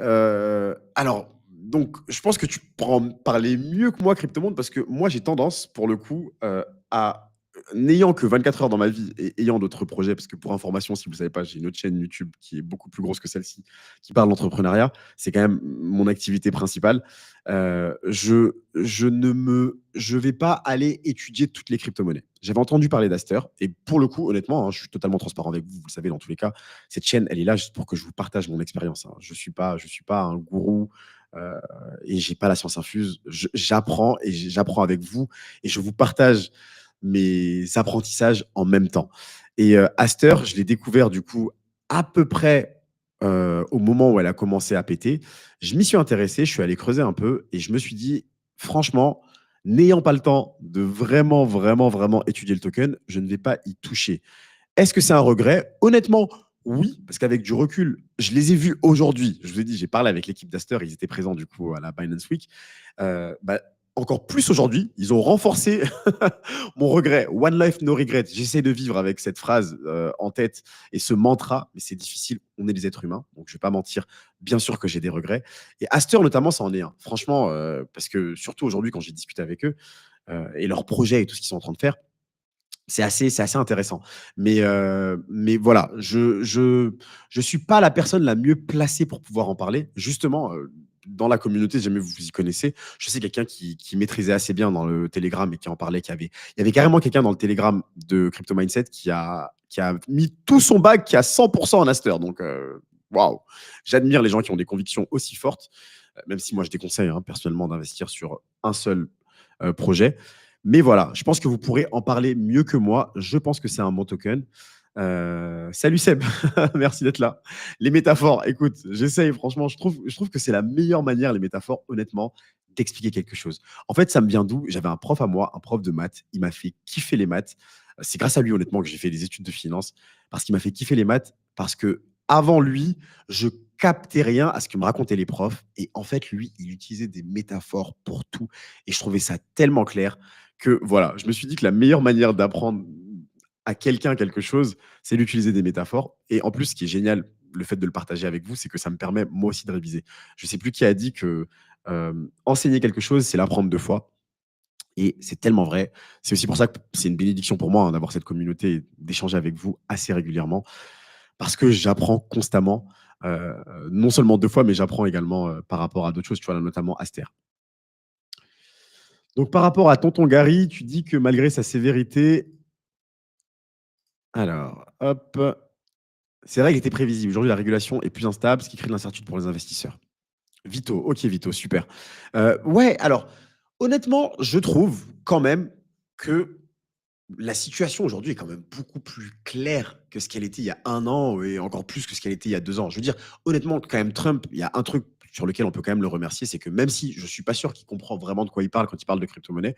Alors, donc, je pense que tu pourras en parler mieux que moi, Cryptomonde, parce que moi, j'ai tendance, pour le coup, à, n'ayant que 24 heures dans ma vie et ayant d'autres projets, parce que pour information, si vous ne savez pas, j'ai une autre chaîne YouTube qui est beaucoup plus grosse que celle-ci, qui parle d'entrepreneuriat. C'est quand même mon activité principale. Je vais pas aller étudier toutes les crypto-monnaies. J'avais entendu parler d'Aster, et pour le coup, honnêtement, hein, je suis totalement transparent avec vous, vous le savez, dans tous les cas, cette chaîne, elle est là juste pour que je vous partage mon expérience, hein. Je suis pas un gourou et j'ai pas la science infuse. J'apprends et j'apprends avec vous et je vous partage mes apprentissages en même temps. Et Aster, je l'ai découvert du coup à peu près au moment où elle a commencé à péter. Je m'y suis intéressé, je suis allé creuser un peu et je me suis dit, franchement, n'ayant pas le temps de vraiment, vraiment, vraiment étudier le token, je ne vais pas y toucher. Est-ce que c'est un regret? Honnêtement, oui, parce qu'avec du recul, je les ai vus aujourd'hui. Je vous ai dit, j'ai parlé avec l'équipe d'Aster, ils étaient présents du coup à la Binance Week. Bah, encore plus aujourd'hui, ils ont renforcé mon regret. One life, no regret. J'essaie de vivre avec cette phrase en tête et ce mantra, mais c'est difficile. On est des êtres humains, donc je ne vais pas mentir. Bien sûr que j'ai des regrets. Et Aster, notamment, ça en est un. Franchement, parce que surtout aujourd'hui, quand j'ai discuté avec eux et leurs projets et tout ce qu'ils sont en train de faire, c'est assez intéressant. Mais voilà, je suis pas la personne la mieux placée pour pouvoir en parler. Justement, dans la communauté, si jamais vous vous y connaissez, je sais quelqu'un qui maîtrisait assez bien dans le Telegram et qui en parlait, il y avait carrément quelqu'un dans le Telegram de Crypto Mindset qui a mis tout son bac, qui a 100% en Aster. Donc, waouh, j'admire les gens qui ont des convictions aussi fortes, même si moi je déconseille hein, personnellement d'investir sur un seul projet. Mais voilà, je pense que vous pourrez en parler mieux que moi. Je pense que c'est un bon token. Salut Seb, merci d'être là. Les métaphores, écoute, j'essaye, franchement, je trouve que c'est la meilleure manière, les métaphores, honnêtement, d'expliquer quelque chose. En fait, ça me vient d'où? J'avais un prof à moi, un prof de maths, il m'a fait kiffer les maths. C'est grâce à lui, honnêtement, que j'ai fait des études de finance, parce qu'il m'a fait kiffer les maths, parce que avant lui, je captais rien à ce que me racontaient les profs. Et en fait, lui, il utilisait des métaphores pour tout. Et je trouvais ça tellement clair que voilà, je me suis dit que la meilleure manière d'apprendre à quelqu'un quelque chose, c'est d'utiliser des métaphores. Et en plus, ce qui est génial, le fait de le partager avec vous, c'est que ça me permet moi aussi de réviser. Je ne sais plus qui a dit que enseigner quelque chose, c'est l'apprendre deux fois. Et c'est tellement vrai. C'est aussi pour ça que c'est une bénédiction pour moi hein, d'avoir cette communauté et d'échanger avec vous assez régulièrement. Parce que j'apprends constamment, non seulement deux fois, mais j'apprends également par rapport à d'autres choses, tu vois, notamment Aster. Donc, par rapport à Tonton Gary, tu dis que malgré sa sévérité, alors, hop, ces règles étaient prévisibles. Aujourd'hui, la régulation est plus instable, ce qui crée de l'incertitude pour les investisseurs. Vito, ok Vito, super. Ouais, alors, honnêtement, je trouve quand même que La situation aujourd'hui est quand même beaucoup plus claire que ce qu'elle était il y a 1 an et encore plus que ce qu'elle était il y a 2 ans. Je veux dire, honnêtement, quand même, Trump, il y a un truc sur lequel on peut quand même le remercier, c'est que même si je suis pas sûr qu'il comprend vraiment de quoi il parle quand il parle de crypto-monnaie,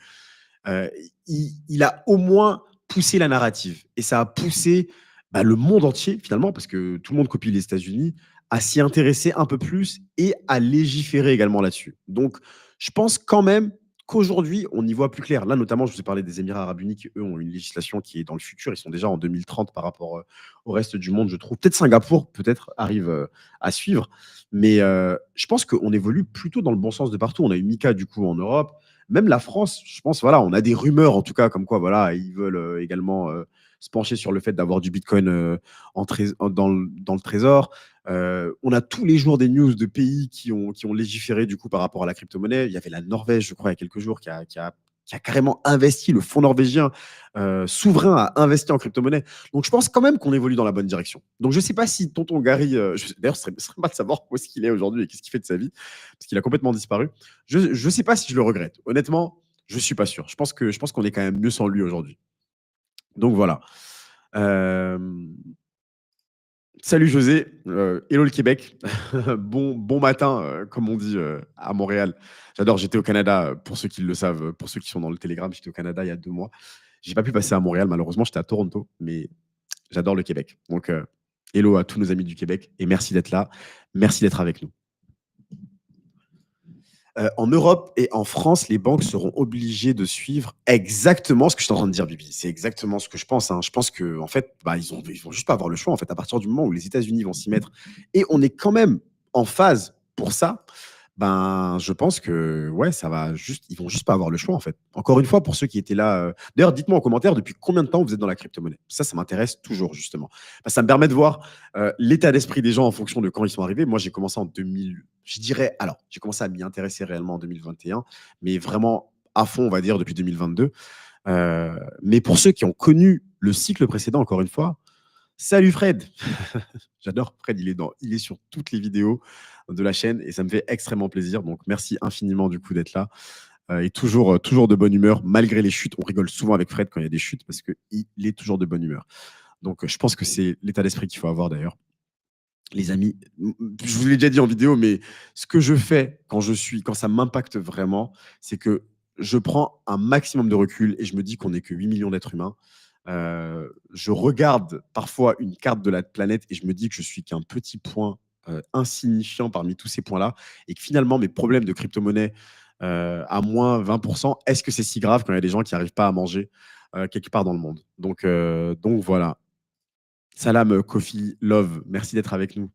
Heu, il a au moins poussé la narrative et ça a poussé, bah, le monde entier finalement, parce que tout le monde copie les États-Unis, à s'y intéresser un peu plus et à légiférer également là-dessus. Donc je pense quand même qu'aujourd'hui, on y voit plus clair. Là, notamment, je vous ai parlé des Émirats arabes unis qui, eux, ont une législation qui est dans le futur. Ils sont déjà en 2030 par rapport, au reste du monde, je trouve. Peut-être Singapour, peut-être arrive, à suivre, mais je pense qu'on évolue plutôt dans le bon sens de partout. On a eu Mika, du coup, en Europe. Même la France, je pense, voilà, on a des rumeurs en tout cas comme quoi, voilà, ils veulent également se pencher sur le fait d'avoir du Bitcoin dans le trésor. On a tous les jours des news de pays qui ont légiféré du coup par rapport à la crypto-monnaie. Il y avait la Norvège, je crois, il y a quelques jours, qui a carrément investi, le fonds norvégien souverain a investi en crypto-monnaie. Donc je pense quand même qu'on évolue dans la bonne direction. Donc je ne sais pas si tonton Gary, d'ailleurs, ce serait mal de savoir où est-ce qu'il est aujourd'hui et qu'est-ce qu'il fait de sa vie, parce qu'il a complètement disparu. Je ne sais pas si je le regrette. Honnêtement, je ne suis pas sûr. Je pense qu'on est quand même mieux sans lui aujourd'hui. Donc voilà. Euh, Salut José, hello le Québec. Bon matin, comme on dit à Montréal. J'adore, j'étais au Canada, pour ceux qui le savent, pour ceux qui sont dans le Telegram, j'étais au Canada il y a 2 mois. J'ai pas pu passer à Montréal, malheureusement, j'étais à Toronto, mais j'adore le Québec. Donc, hello à tous nos amis du Québec et merci d'être là. Merci d'être avec nous. En Europe et en France, les banques seront obligées de suivre exactement ce que je suis en train de dire, Bibi. C'est exactement ce que je pense, hein. Je pense que en fait, bah, ils vont juste pas avoir le choix, en fait, à partir du moment où les États-Unis vont s'y mettre et on est quand même en phase pour ça, ben, je pense que, ouais, ça va juste ils vont juste pas avoir le choix, en fait. Encore une fois, pour ceux qui étaient là, d'ailleurs, dites-moi en commentaire depuis combien de temps vous êtes dans la crypto-monnaie? Ça m'intéresse toujours, justement. Ça me permet de voir, l'état d'esprit des gens en fonction de quand ils sont arrivés. Moi, j'ai commencé en 2000, je dirais, alors, j'ai commencé à m'y intéresser réellement en 2021, mais vraiment à fond, on va dire, depuis 2022. Mais pour ceux qui ont connu le cycle précédent, encore une fois, salut Fred. J'adore Fred, il est sur toutes les vidéos de la chaîne et ça me fait extrêmement plaisir. Donc merci infiniment du coup d'être là. Et toujours de bonne humeur, malgré les chutes. On rigole souvent avec Fred quand il y a des chutes parce qu'il est toujours de bonne humeur. Donc je pense que c'est l'état d'esprit qu'il faut avoir d'ailleurs. Les amis, je vous l'ai déjà dit en vidéo, mais ce que je fais quand ça m'impacte vraiment, c'est que je prends un maximum de recul et je me dis qu'on n'est que 8 millions d'êtres humains. Je regarde parfois une carte de la planète et je me dis que je suis qu'un petit point insignifiant parmi tous ces points-là et que finalement mes problèmes de crypto-monnaie à moins 20%, est-ce que c'est si grave quand il y a des gens qui n'arrivent pas à manger quelque part dans le monde? Donc voilà. Salam, Kofi, Love, merci d'être avec nous.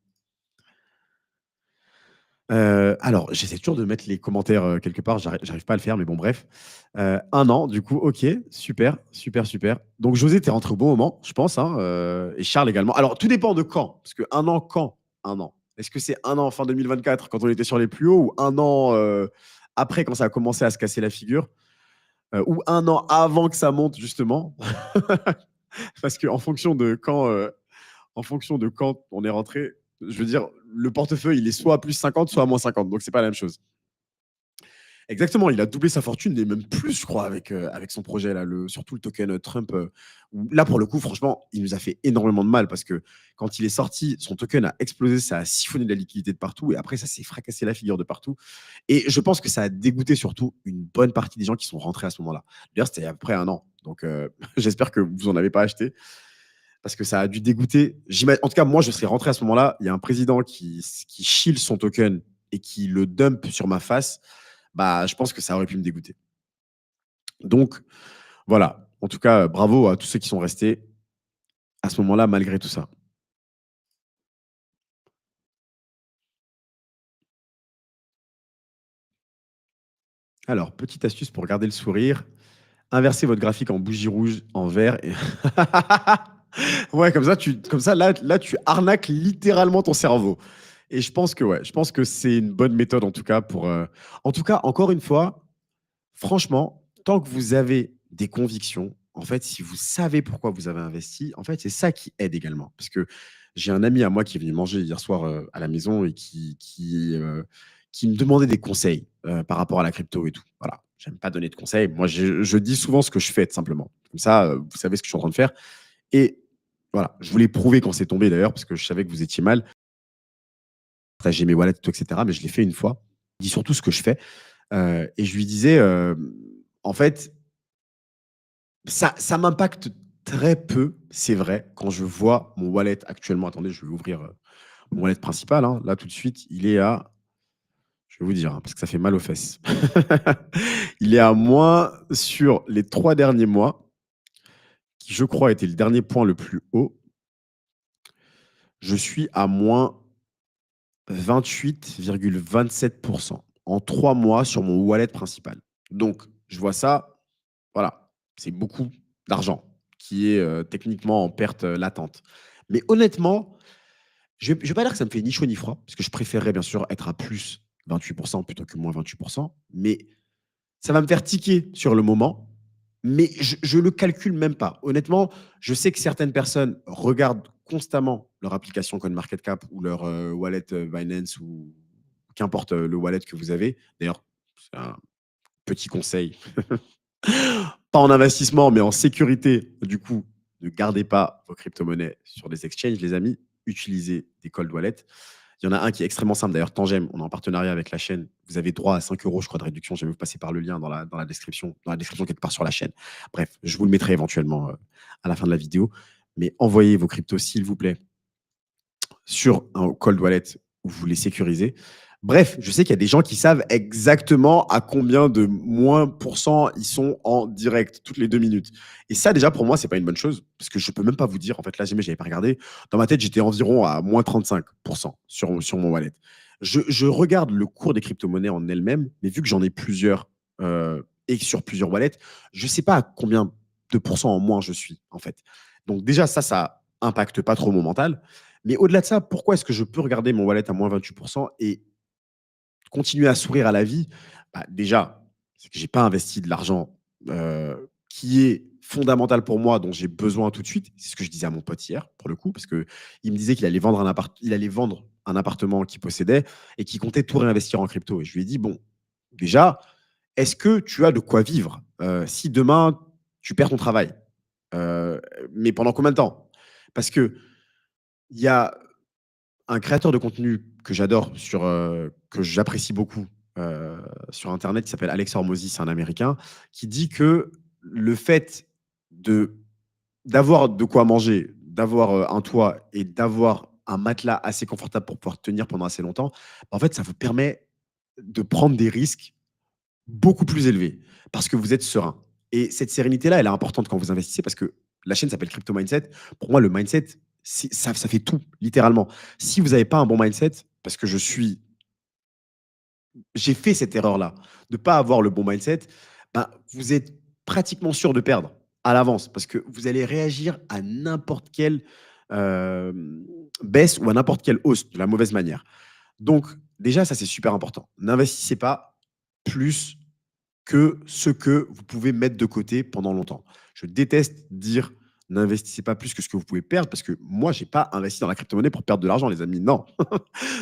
Alors, j'essaie toujours de mettre les commentaires quelque part, j'arrive pas à le faire, mais bon, bref. 1 an, du coup, ok, super, super, super. Donc, José, t'es rentré au bon moment, je pense, hein, et Charles également. Alors, tout dépend de quand, parce que 1 an, quand 1 an? Est-ce que c'est 1 an fin 2024 quand on était sur les plus hauts, ou 1 an après quand ça a commencé à se casser la figure, ou 1 an avant que ça monte, justement? Parce qu'en fonction de en fonction de quand on est rentré, je veux dire, le portefeuille, il est soit à plus 50, soit à moins 50. Donc, c'est pas la même chose. Exactement, il a doublé sa fortune et même plus, je crois, avec son projet, là, surtout le token Trump. Là, pour le coup, franchement, il nous a fait énormément de mal parce que quand il est sorti, son token a explosé, ça a siphonné de la liquidité de partout et après, ça s'est fracassé la figure de partout. Et je pense que ça a dégoûté surtout une bonne partie des gens qui sont rentrés à ce moment-là. D'ailleurs, c'était à peu près 1 an. Donc, j'espère que vous n'en avez pas acheté parce que ça a dû dégoûter. En tout cas, moi, je serais rentré à ce moment-là. Il y a un président qui shield son token et qui le dump sur ma face. Bah, je pense que ça aurait pu me dégoûter. Donc, voilà. En tout cas, bravo à tous ceux qui sont restés à ce moment-là, malgré tout ça. Alors, petite astuce pour garder le sourire. Inversez votre graphique en bougie rouge, en vert. Et... ouais, comme ça là, tu arnaques littéralement ton cerveau. Et je pense que, ouais, je pense que c'est une bonne méthode, en tout cas, En tout cas, encore une fois, franchement, tant que vous avez des convictions, en fait, si vous savez pourquoi vous avez investi, en fait, c'est ça qui aide également. Parce que j'ai un ami à moi qui est venu manger hier soir à la maison et qui me demandait des conseils par rapport à la crypto et tout. Voilà. j'aime pas donner de conseils. Moi, je dis souvent ce que je fais, tout simplement. Comme ça, vous savez ce que je suis en train de faire. Et voilà, je voulais prouver quand c'est tombé d'ailleurs, parce que je savais que vous étiez mal. Après, j'ai mes wallets, et tout, etc. Mais je l'ai fait une fois. Je dis surtout ce que je fais. Et je lui disais, en fait, ça m'impacte très peu, c'est vrai, quand je vois mon wallet actuellement. Attendez, je vais ouvrir mon wallet principal, hein. Là, tout de suite, il est à, je vais vous dire, hein, parce que ça fait mal aux fesses. Il est à moins sur les 3 derniers mois, qui je crois était le dernier point le plus haut. Je suis à moins 28,27% en 3 mois sur mon wallet principal. Donc, je vois ça, voilà, c'est beaucoup d'argent qui est techniquement en perte latente. Mais honnêtement, je ne vais pas dire que ça me fait ni chaud ni froid, parce que je préférerais bien sûr être à plus 28% plutôt que moins 28%. Mais ça va me faire tiquer sur le moment, mais je le calcule même pas. Honnêtement, je sais que certaines personnes regardent constamment leur application CoinMarketCap ou leur wallet Binance ou qu'importe le wallet que vous avez. D'ailleurs, c'est un petit conseil, pas en investissement, mais en sécurité. Du coup, ne gardez pas vos crypto-monnaies sur des exchanges, les amis. Utilisez des cold wallets. Il y en a un qui est extrêmement simple. D'ailleurs, Tangem, on est en partenariat avec la chaîne. Vous avez droit à 5 euros, je crois, de réduction. Je vais vous passer par le lien dans la description quelque part sur la chaîne. Bref, je vous le mettrai éventuellement à la fin de la vidéo. Mais envoyez vos cryptos, s'il vous plaît, sur un cold wallet où vous les sécurisez. Bref, je sais qu'il y a des gens qui savent exactement à combien de moins pourcent ils sont en direct toutes les 2 minutes. Et ça, déjà, pour moi, c'est pas une bonne chose parce que je peux même pas vous dire. En fait, là, jamais, j'avais pas regardé. Dans ma tête, j'étais environ à moins 35% sur mon wallet. Je regarde le cours des crypto-monnaies en elles-mêmes, mais vu que j'en ai plusieurs et sur plusieurs wallets, je sais pas à combien de pourcents en moins je suis, en fait. Donc, déjà, ça impacte pas trop mon mental. Mais au-delà de ça, pourquoi est-ce que je peux regarder mon wallet à moins 28% et continuer à sourire à la vie? Bah, déjà, c'est que j'ai pas investi de l'argent qui est fondamental pour moi, dont j'ai besoin tout de suite. C'est ce que je disais à mon pote hier, pour le coup, parce qu'il me disait qu'il allait vendre il allait vendre un appartement qu'il possédait et qu'il comptait tout réinvestir en crypto. Et je lui ai dit, bon, déjà, est-ce que tu as de quoi vivre si demain tu perds ton travail? Euh, mais pendant combien de temps? Parce que il y a un créateur de contenu que j'adore, que j'apprécie beaucoup sur Internet, qui s'appelle Alex Hormozy, c'est un Américain, qui dit que le fait de d'avoir de quoi manger, d'avoir un toit et d'avoir un matelas assez confortable pour pouvoir tenir pendant assez longtemps, en fait, ça vous permet de prendre des risques beaucoup plus élevés parce que vous êtes serein. Et cette sérénité-là, elle est importante quand vous investissez parce que la chaîne s'appelle Crypto Mindset. Pour moi, le mindset, ça fait tout, littéralement. Si vous n'avez pas un bon mindset, parce que j'ai fait cette erreur-là, de ne pas avoir le bon mindset, ben, vous êtes pratiquement sûr de perdre à l'avance parce que vous allez réagir à n'importe quelle euh, baisse ou à n'importe quelle hausse de la mauvaise manière. Donc, déjà, ça, c'est super important. N'investissez pas plus que ce que vous pouvez mettre de côté pendant longtemps. Je déteste dire n'investissez pas plus que ce que vous pouvez perdre parce que moi, je n'ai pas investi dans la crypto-monnaie pour perdre de l'argent, les amis. Non,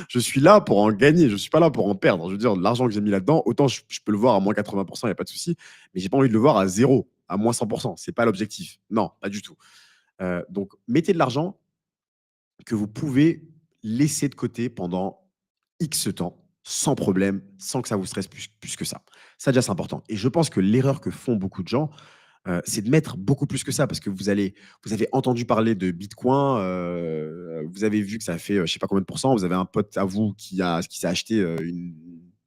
je suis là pour en gagner. Je ne suis pas là pour en perdre. Je veux dire, l'argent que j'ai mis là-dedans, autant je peux le voir à moins 80%, il n'y a pas de souci, mais j'ai pas envie de le voir à zéro, à moins 100%. Ce n'est pas l'objectif. Non, pas du tout. Donc, mettez de l'argent que vous pouvez laisser de côté pendant X temps, sans problème, sans que ça vous stresse plus que ça. Ça, déjà, c'est important. Et je pense que l'erreur que font beaucoup de gens, c'est de mettre beaucoup plus que ça, parce que vous avez entendu parler de Bitcoin, vous avez vu que ça a fait, je ne sais pas combien de pourcents, vous avez un pote à vous qui s'est acheté une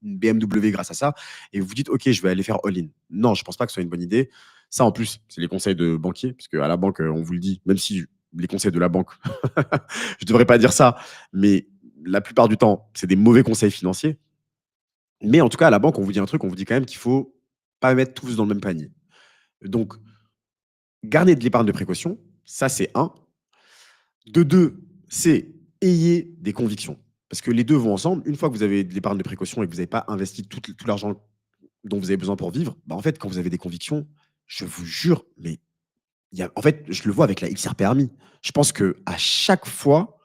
BMW grâce à ça, et vous dites, OK, je vais aller faire all-in. Non, je ne pense pas que ce soit une bonne idée. Ça, en plus, c'est les conseils de banquier, parce qu'à la banque, on vous le dit, même si les conseils de la banque, je ne devrais pas dire ça, mais la plupart du temps, c'est des mauvais conseils financiers. Mais en tout cas, à la banque, on vous dit un truc, on vous dit quand même qu'il faut pas mettre tous dans le même panier. Donc, garder de l'épargne de précaution, ça c'est un. De deux, c'est ayez des convictions. Parce que les deux vont ensemble. Une fois que vous avez de l'épargne de précaution et que vous n'avez pas investi tout l'argent dont vous avez besoin pour vivre, bah en fait, quand vous avez des convictions, je vous jure, mais en fait, je le vois avec la XRP Army. Je pense que à chaque fois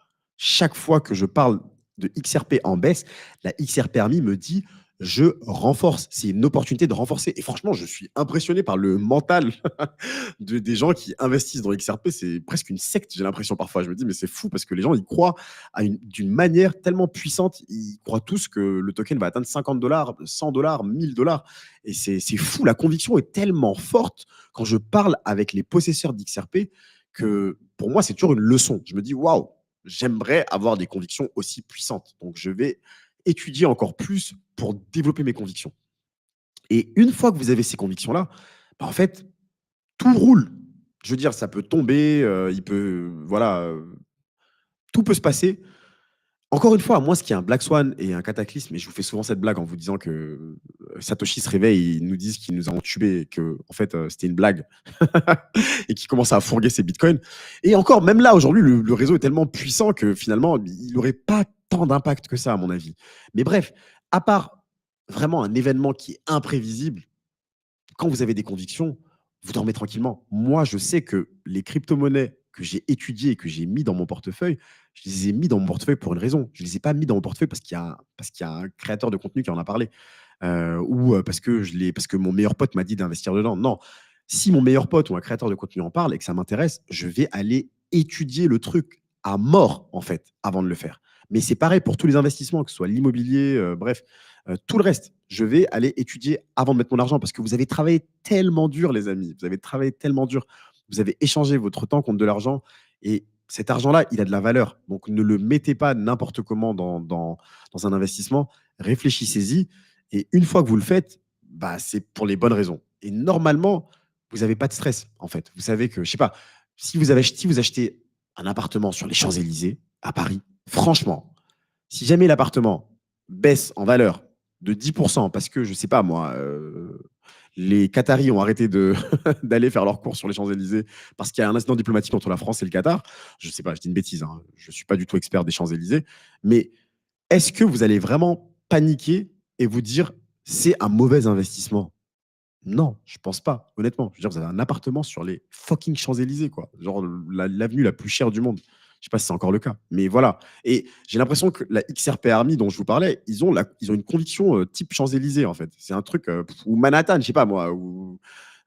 que je parle de XRP en baisse, la XRP Army me dit je renforce. C'est une opportunité de renforcer. Et franchement, je suis impressionné par le mental des gens qui investissent dans XRP. C'est presque une secte, j'ai l'impression parfois. Je me dis, mais c'est fou parce que les gens, ils croient d'une manière tellement puissante. Ils croient tous que le token va atteindre 50 $, 100 $, 1000 $. Et c'est fou. La conviction est tellement forte quand je parle avec les possesseurs d'XRP que pour moi, c'est toujours une leçon. Je me dis, waouh, j'aimerais avoir des convictions aussi puissantes. Donc, je vais étudier encore plus pour développer mes convictions. Et une fois que vous avez ces convictions-là, bah, en fait, tout roule. Je veux dire, ça peut tomber, il peut, voilà, tout peut se passer. Encore une fois, à moins qu'il y ait un Black Swan et un cataclysme, et je vous fais souvent cette blague en vous disant que Satoshi se réveille et ils nous disent qu'ils nous ont tubés et que en fait c'était une blague et qu'il commence à fourguer ses bitcoins. Et encore, même là, aujourd'hui, le réseau est tellement puissant que finalement, il n'aurait pas tant d'impact que ça, à mon avis. Mais bref, à part vraiment un événement qui est imprévisible, quand vous avez des convictions, vous dormez tranquillement. Moi, je sais que les crypto-monnaies que j'ai étudiées et que j'ai mis dans mon portefeuille, je les ai mis dans mon portefeuille pour une raison. Je ne les ai pas mis dans mon portefeuille parce qu'il y a un créateur de contenu qui en a parlé ou parce que mon meilleur pote m'a dit d'investir dedans. Non. Si mon meilleur pote ou un créateur de contenu en parle et que ça m'intéresse, je vais aller étudier le truc à mort, en fait, avant de le faire. Mais c'est pareil pour tous les investissements, que ce soit l'immobilier, bref, tout le reste, je vais aller étudier avant de mettre mon argent parce que vous avez travaillé tellement dur, les amis. Vous avez travaillé tellement dur. Vous avez échangé votre temps contre de l'argent et cet argent-là, il a de la valeur. Donc, ne le mettez pas n'importe comment dans un investissement. Réfléchissez-y. Et une fois que vous le faites, bah, c'est pour les bonnes raisons. Et normalement, vous n'avez pas de stress, en fait. Vous savez que, je sais pas, si vous achetez un appartement sur les Champs-Élysées, à Paris, franchement, si jamais l'appartement baisse en valeur de 10% parce que, je sais pas moi, les Qataris ont arrêté d'aller faire leurs courses sur les Champs-Élysées parce qu'il y a un incident diplomatique entre la France et le Qatar. Je sais pas, je dis une bêtise, hein, je ne suis pas du tout expert des Champs-Élysées. Mais est-ce que vous allez vraiment paniquer et vous dire c'est un mauvais investissement? Non, je pense pas, honnêtement. Je veux dire, vous avez un appartement sur les fucking Champs-Élysées, quoi. Genre l'avenue la plus chère du monde. Je sais pas si c'est encore le cas, mais voilà. Et j'ai l'impression que la XRP Army dont je vous parlais, ils ont une conviction type Champs-Élysées, en fait. C'est un truc, ou Manhattan, je sais pas moi, ou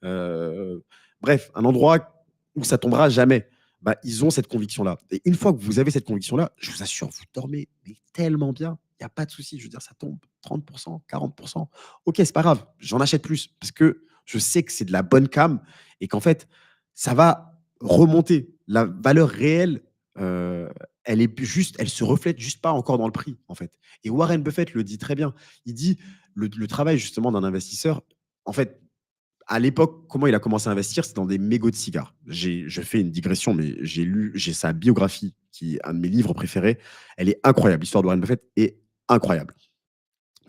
euh, bref, un endroit où ça tombera jamais. Bah, ils ont cette conviction-là. Et une fois que vous avez cette conviction-là, je vous assure, vous dormez mais tellement bien. Il n'y a pas de souci. Je veux dire, ça tombe 30%, 40%. Ok, c'est pas grave, j'en achète plus parce que je sais que c'est de la bonne cam et qu'en fait, ça va remonter. La valeur réelle, elle est juste, elle se reflète juste pas encore dans le prix, en fait. Et Warren Buffett le dit très bien. Il dit le travail justement d'un investisseur, en fait, à l'époque, comment il a commencé à investir, c'est dans des mégots de cigares. Je fais une digression, mais j'ai sa biographie, qui est un de mes livres préférés. Elle est incroyable. L'histoire de Warren Buffett est incroyable.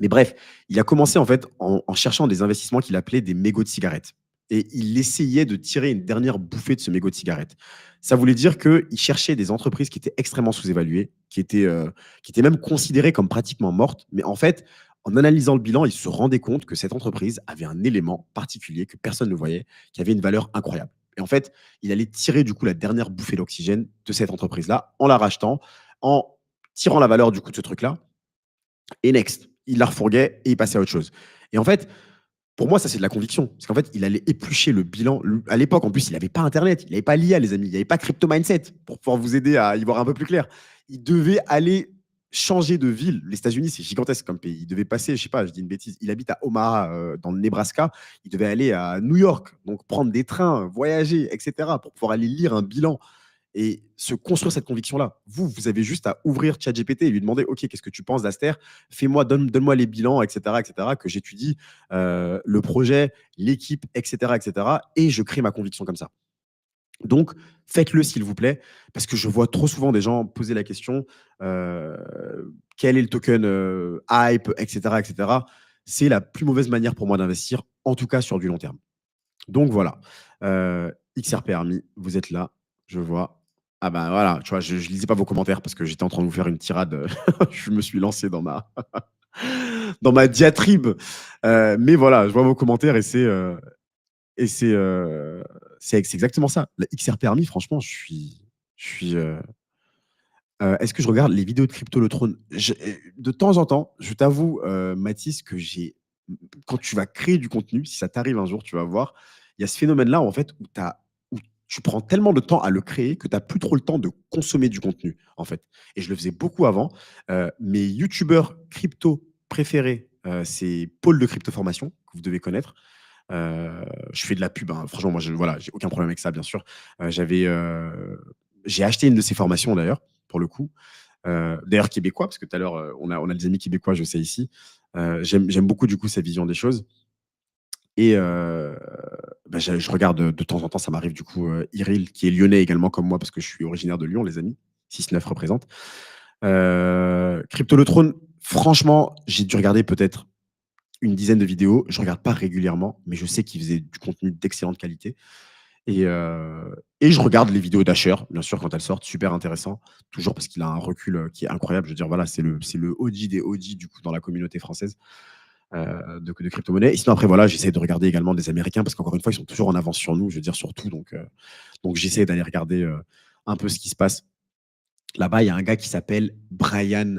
Mais bref, il a commencé en fait en cherchant des investissements qu'il appelait des mégots de cigarettes. Et il essayait de tirer une dernière bouffée de ce mégot de cigarette. Ça voulait dire qu'il cherchait des entreprises qui étaient extrêmement sous-évaluées, qui étaient même considérées comme pratiquement mortes. Mais en fait, en analysant le bilan, il se rendait compte que cette entreprise avait un élément particulier que personne ne voyait, qui avait une valeur incroyable. Et en fait, il allait tirer du coup la dernière bouffée d'oxygène de cette entreprise-là en la rachetant, en tirant la valeur du coup de ce truc-là et next. Il la refourguait et il passait à autre chose. Et en fait, pour moi, ça, c'est de la conviction. Parce qu'en fait, il allait éplucher le bilan. À l'époque, en plus, il n'avait pas Internet, il n'avait pas l'IA, les amis, il n'y avait pas Crypto Mindset pour pouvoir vous aider à y voir un peu plus clair. Il devait aller changer de ville. Les États-Unis, c'est gigantesque comme pays. Il devait passer, je sais pas, je dis une bêtise, il habite à Omaha, dans le Nebraska. Il devait aller à New York, donc prendre des trains, voyager, etc., pour pouvoir aller lire un bilan et se construire cette conviction-là. Vous avez juste à ouvrir ChatGPT et lui demander, OK, qu'est-ce que tu penses d'Aster? Donne-moi les bilans, etc., que j'étudie le projet, l'équipe, etc., et je crée ma conviction comme ça. Donc, faites-le s'il vous plaît, parce que je vois trop souvent des gens poser la question, euh, quel est le token hype, etc. C'est la plus mauvaise manière pour moi d'investir, en tout cas sur du long terme. Donc voilà. XRP Army, vous êtes là, je vois. Ah ben voilà, tu vois, je lisais pas vos commentaires parce que j'étais en train de vous faire une tirade. Je me suis lancé dans ma diatribe. Mais voilà, je vois vos commentaires et et c'est exactement ça. La XRP Army, franchement, je suis Est-ce que je regarde les vidéos de Crypto le Trône? De temps en temps, je t'avoue, Mathis, que quand tu vas créer du contenu, si ça t'arrive un jour, tu vas voir, il y a ce phénomène-là, en fait, où tu prends tellement de temps à le créer que tu as plus trop le temps de consommer du contenu, en fait. Et je le faisais beaucoup avant. Mes youtubeurs crypto préférés, c'est Paul de Crypto Formation, que vous devez connaître. Heu, je fais de la pub, hein. Franchement, moi, voilà, j'ai aucun problème avec ça, bien sûr. J'ai acheté une de ses formations d'ailleurs, pour le coup. D'ailleurs québécois, parce que tout à l'heure, on a des amis québécois, je sais ici. J'aime beaucoup du coup sa vision des choses et bah, je regarde de temps en temps, ça m'arrive du coup, Iril qui est lyonnais également comme moi parce que je suis originaire de Lyon les amis, 6-9 représente. Crypto le Trône, franchement, j'ai dû regarder peut-être une dizaine de vidéos. Je regarde pas régulièrement, mais je sais qu'il faisait du contenu d'excellente qualité. Et je regarde les vidéos d'Asher, bien sûr, quand elles sortent, super intéressant. Toujours parce qu'il a un recul qui est incroyable. Je veux dire, voilà, c'est le OG des OG du coup dans la communauté française de crypto-monnaie. Et sinon, après, voilà, j'essaie de regarder également des Américains parce qu'encore une fois, ils sont toujours en avance sur nous, je veux dire, sur tout. Donc j'essaie d'aller regarder un peu ce qui se passe. Là-bas, il y a un gars qui s'appelle Brian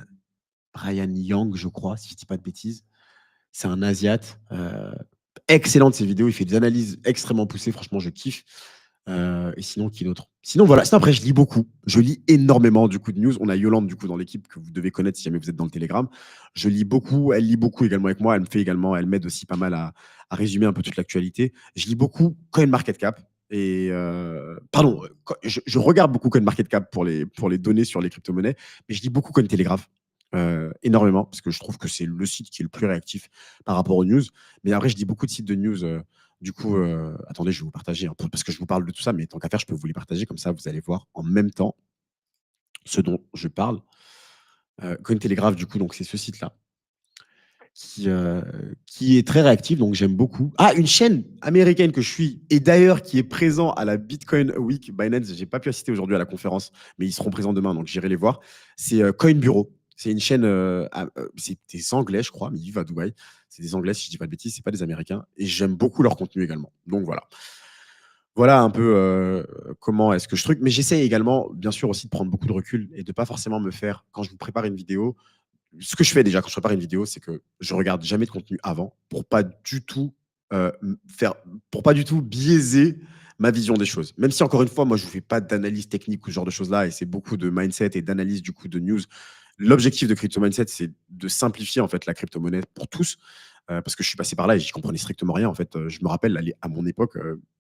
Young, je crois, si je dis pas de bêtises. C'est un Asiate. Excellent de ses vidéos. Il fait des analyses extrêmement poussées. Franchement, je kiffe. Et sinon, qui d'autre? Sinon, voilà. Sinon, après, je lis beaucoup. Je lis énormément du coup de news. On a Yolande du coup dans l'équipe que vous devez connaître si jamais vous êtes dans le Telegram. Je lis beaucoup. Elle lit beaucoup également avec moi. Elle m'aide aussi pas mal à résumer un peu toute l'actualité. Je lis beaucoup CoinMarketCap. Et pardon, je regarde beaucoup CoinMarketCap pour les données sur les crypto-monnaies, mais je lis beaucoup Cointelegraph. Énormément, parce que je trouve que c'est le site qui est le plus réactif par rapport aux news. Mais après, je dis beaucoup de sites de news. Du coup, attendez, je vais vous partager un peu, parce que je vous parle de tout ça, mais tant qu'à faire, je peux vous les partager, comme ça, vous allez voir en même temps ce dont je parle. Cointelegraph, du coup, donc c'est ce site-là qui, euh, qui est très réactif, donc j'aime beaucoup. Ah, une chaîne américaine que je suis, et d'ailleurs qui est présent à la Bitcoin Week Binance, j'ai pas pu assister aujourd'hui à la conférence, mais ils seront présents demain, donc j'irai les voir. C'est Coin Bureau. C'est une chaîne, c'est des Anglais, je crois, mais ils vivent à Dubaï. C'est des Anglais, si je dis pas de bêtises, c'est pas des Américains, et j'aime beaucoup leur contenu également. Donc voilà. Voilà un peu comment est-ce que je truc. Mais j'essaie également, bien sûr, aussi de prendre beaucoup de recul et de pas forcément me faire, quand je vous prépare une vidéo, ce que je fais déjà quand je prépare une vidéo, c'est que je regarde jamais de contenu avant faire, pour pas du tout biaiser ma vision des choses. Même si encore une fois, moi, je ne fais pas d'analyse technique ou ce genre de choses-là, et c'est beaucoup de mindset et d'analyse du coup de news. L'objectif de Crypto Mindset, c'est de simplifier en fait la crypto-monnaie pour tous, parce que je suis passé par là et j'y comprenais strictement rien. En fait, je me rappelle à mon époque,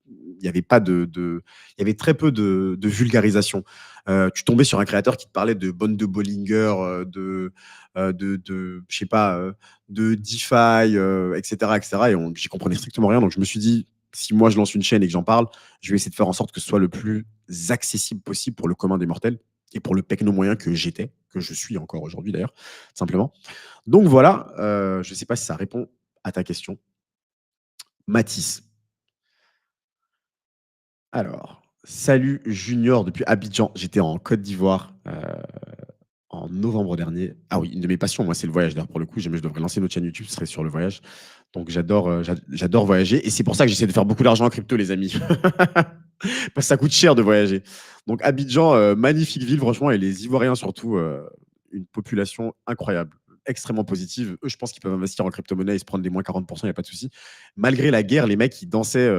il y avait pas il y avait très peu de vulgarisation. Tu tombais sur un créateur qui te parlait de bonnes de Bollinger, je sais pas, de DeFi, etc., etc. J'y comprenais strictement rien. Donc je me suis dit, si moi je lance une chaîne et que j'en parle, je vais essayer de faire en sorte que ce soit le plus accessible possible pour le commun des mortels et pour le pecno moyen que j'étais, que je suis encore aujourd'hui d'ailleurs, simplement. Donc voilà, je ne sais pas si ça répond à ta question. Mathis. Alors, salut Junior depuis Abidjan. J'étais en Côte d'Ivoire en novembre dernier. Ah oui, une de mes passions, moi, c'est le voyage. D'ailleurs, pour le coup, jamais je devrais lancer notre chaîne YouTube, ce serait sur le voyage. Donc j'adore voyager. Et c'est pour ça que j'essaie de faire beaucoup d'argent en crypto, les amis. Parce que ça coûte cher de voyager. Donc Abidjan, magnifique ville, franchement, et les Ivoiriens surtout, une population incroyable, extrêmement positive. Eux, je pense qu'ils peuvent investir en crypto-monnaie et se prendre des moins 40%, il n'y a pas de souci. Malgré la guerre, les mecs, ils dansaient,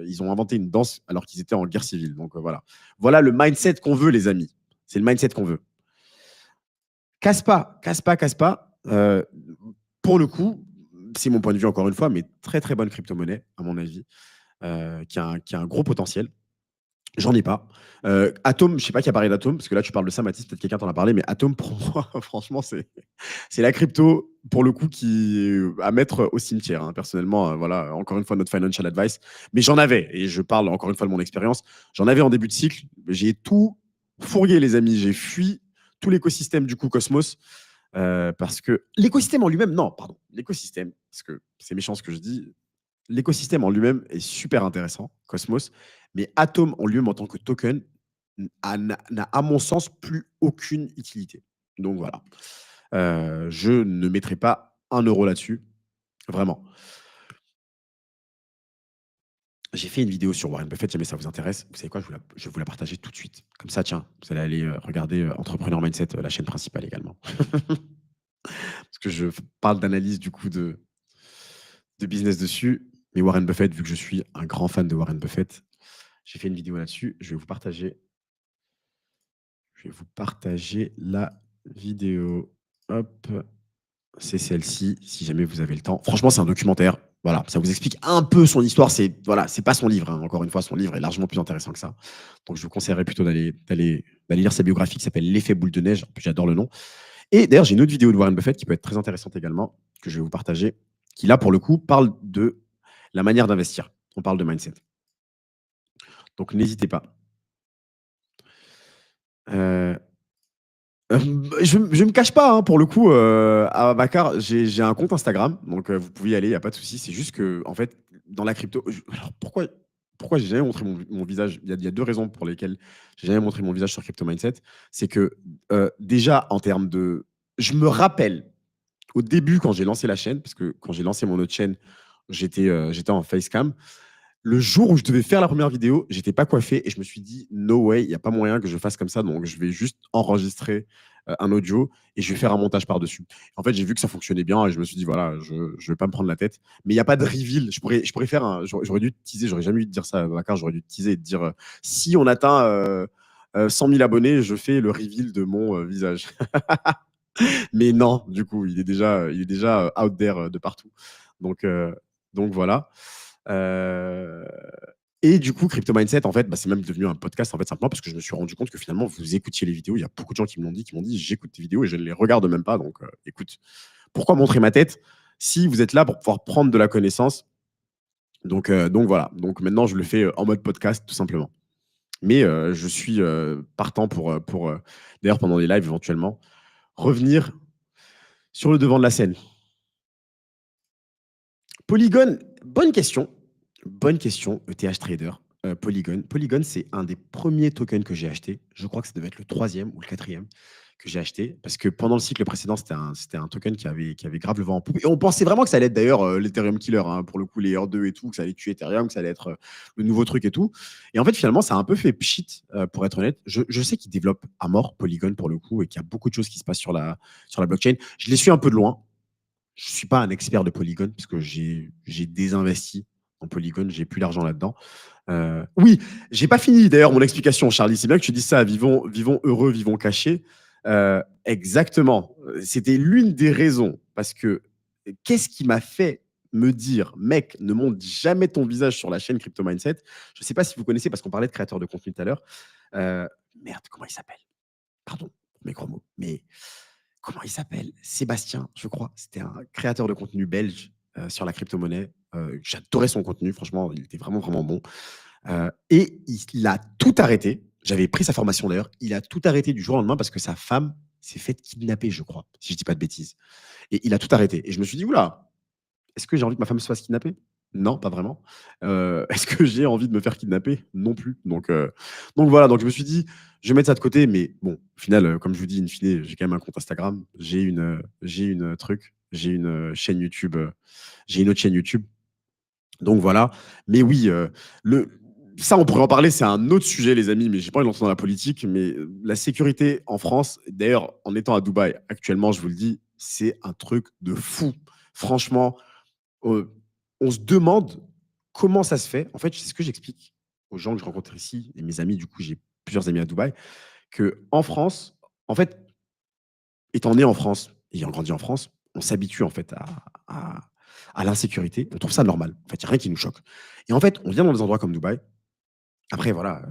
ils ont inventé une danse alors qu'ils étaient en guerre civile. Donc voilà. Voilà le mindset qu'on veut, les amis. C'est le mindset qu'on veut. Casse pas, casse pas, casse pas. Pour le coup, c'est mon point de vue encore une fois, mais très très bonne crypto-monnaie, à mon avis, qui a un gros potentiel. J'en ai pas. Atom, je sais pas qui a parlé d'Atom, parce que là tu parles de ça, Mathis, peut-être quelqu'un t'en a parlé, mais Atom pour moi, franchement, c'est la crypto pour le coup qui à mettre au cimetière. Hein. Personnellement, voilà, encore une fois notre financial advice. Mais j'en avais, et je parle encore une fois de mon expérience. J'en avais en début de cycle. J'ai tout fourgué, les amis. J'ai fui tout l'écosystème du coup Cosmos. Parce que l'écosystème en lui-même, non, pardon, l'écosystème, parce que c'est méchant ce que je dis, l'écosystème en lui-même est super intéressant, Cosmos, mais Atom en lui-même en tant que token n'a, à mon sens, plus aucune utilité. Donc voilà. Je ne mettrai pas 1 euro là-dessus, vraiment. J'ai fait une vidéo sur Warren Buffett, jamais ça vous intéresse. Vous savez quoi, je vais vous la partager tout de suite. Comme ça, tiens, vous allez aller regarder Entrepreneur Mindset, la chaîne principale également. Parce que je parle d'analyse du coup de business dessus. Mais Warren Buffett, vu que je suis un grand fan de Warren Buffett, j'ai fait une vidéo là-dessus. Je vais vous partager la vidéo. Hop, c'est celle-ci, si jamais vous avez le temps. Franchement, c'est un documentaire. Voilà, ça vous explique un peu son histoire. C'est voilà, c'est pas son livre. Hein. Encore une fois, son livre est largement plus intéressant que ça. Donc, je vous conseillerais plutôt d'aller lire sa biographie qui s'appelle L'effet boule de neige. En plus, j'adore le nom. Et d'ailleurs, j'ai une autre vidéo de Warren Buffett qui peut être très intéressante également, que je vais vous partager, qui là, pour le coup, parle de la manière d'investir. On parle de mindset. Donc, n'hésitez pas. Euh, je me cache pas, hein, pour le coup, à Bakar, j'ai un compte Instagram, donc vous pouvez y aller, il n'y a pas de souci. C'est juste que, en fait, dans la crypto, alors pourquoi j'ai jamais montré mon visage? Il y a deux raisons pour lesquelles j'ai jamais montré mon visage sur Crypto Mindset. C'est que déjà, en termes de. Je me rappelle au début, quand j'ai lancé la chaîne, parce que quand j'ai lancé mon autre chaîne, j'étais en facecam. Le jour où je devais faire la première vidéo, j'étais pas coiffé et je me suis dit, no way, il n'y a pas moyen que je fasse comme ça. Donc, je vais juste enregistrer un audio et je vais faire un montage par-dessus. En fait, j'ai vu que ça fonctionnait bien et je me suis dit, voilà, je ne vais pas me prendre la tête. Mais il n'y a pas de reveal. Je pourrais faire un. J'aurais dû te teaser, j'aurais jamais dû te dire ça, Bakar. J'aurais dû te teaser et te dire, si on atteint 100 000 abonnés, je fais le reveal de mon visage. Mais non, du coup, il est déjà out there de partout. Donc, euh, donc voilà. Euh, et du coup, Crypto Mindset, en fait, c'est même devenu un podcast, en fait, simplement parce que je me suis rendu compte que finalement, vous écoutiez les vidéos. Il y a beaucoup de gens qui m'ont dit, j'écoute tes vidéos et je ne les regarde même pas. Donc, écoute, pourquoi montrer ma tête si vous êtes là pour pouvoir prendre de la connaissance? Donc voilà. Donc maintenant, je le fais en mode podcast, tout simplement. Mais je suis partant pour d'ailleurs, pendant les lives, éventuellement, revenir sur le devant de la scène. Polygon, bonne question. Bonne question, ETH Trader. Polygon. Polygon, c'est un des premiers tokens que j'ai acheté. Je crois que ça devait être le troisième ou le quatrième que j'ai acheté. Parce que pendant le cycle précédent, c'était un token qui avait grave le vent en poupe. Et on pensait vraiment que ça allait être d'ailleurs l'Ethereum Killer. Hein, pour le coup, les R2 et tout, que ça allait tuer Ethereum, que ça allait être le nouveau truc et tout. Et en fait, finalement, ça a un peu fait pchit, pour être honnête. Je sais qu'il développe à mort Polygon pour le coup et qu'il y a beaucoup de choses qui se passent sur la blockchain. Je les suis un peu de loin. Je ne suis pas un expert de Polygon parce que j'ai désinvesti en Polygon, j'ai plus l'argent là-dedans. Oui, j'ai pas fini d'ailleurs mon explication, Charlie. C'est bien que tu dises ça. Vivons, vivons heureux, vivons cachés. Exactement. C'était l'une des raisons parce que qu'est-ce qui m'a fait me dire, mec, ne montre jamais ton visage sur la chaîne Crypto Mindset. Je ne sais pas si vous connaissez parce qu'on parlait de créateur de contenu tout à l'heure. Merde, comment il s'appelle? Pardon pour mes gros mots, mais comment il s'appelle? Sébastien, je crois. C'était un créateur de contenu belge sur la crypto-monnaie. J'adorais son contenu, franchement, il était vraiment, vraiment bon. Et il a tout arrêté. J'avais pris sa formation d'ailleurs. Il a tout arrêté du jour au lendemain parce que sa femme s'est faite kidnapper, je crois, si je dis pas de bêtises. Et il a tout arrêté. Et je me suis dit, oula, est-ce que j'ai envie que ma femme se fasse kidnapper? Non, pas vraiment. Est-ce que j'ai envie de me faire kidnapper? Non plus. Donc voilà, donc je me suis dit, je vais mettre ça de côté, mais bon, au final, comme je vous dis, in fine, j'ai quand même un compte Instagram, j'ai une chaîne YouTube, j'ai une autre chaîne YouTube. Donc voilà. Mais oui, ça, on pourrait en parler, c'est un autre sujet, les amis, mais j'ai pas envie d'entrer dans la politique. Mais la sécurité en France, d'ailleurs, en étant à Dubaï actuellement, je vous le dis, c'est un truc de fou. Franchement, euh, on se demande comment ça se fait. En fait, c'est ce que j'explique aux gens que je rencontre ici et mes amis. Du coup, j'ai plusieurs amis à Dubaï, que en France, en fait, étant né en France, ayant grandi en France, on s'habitue en fait à l'insécurité. On trouve ça normal. En fait, il n'y a rien qui nous choque. Et en fait, on vient dans des endroits comme Dubaï. Après, voilà,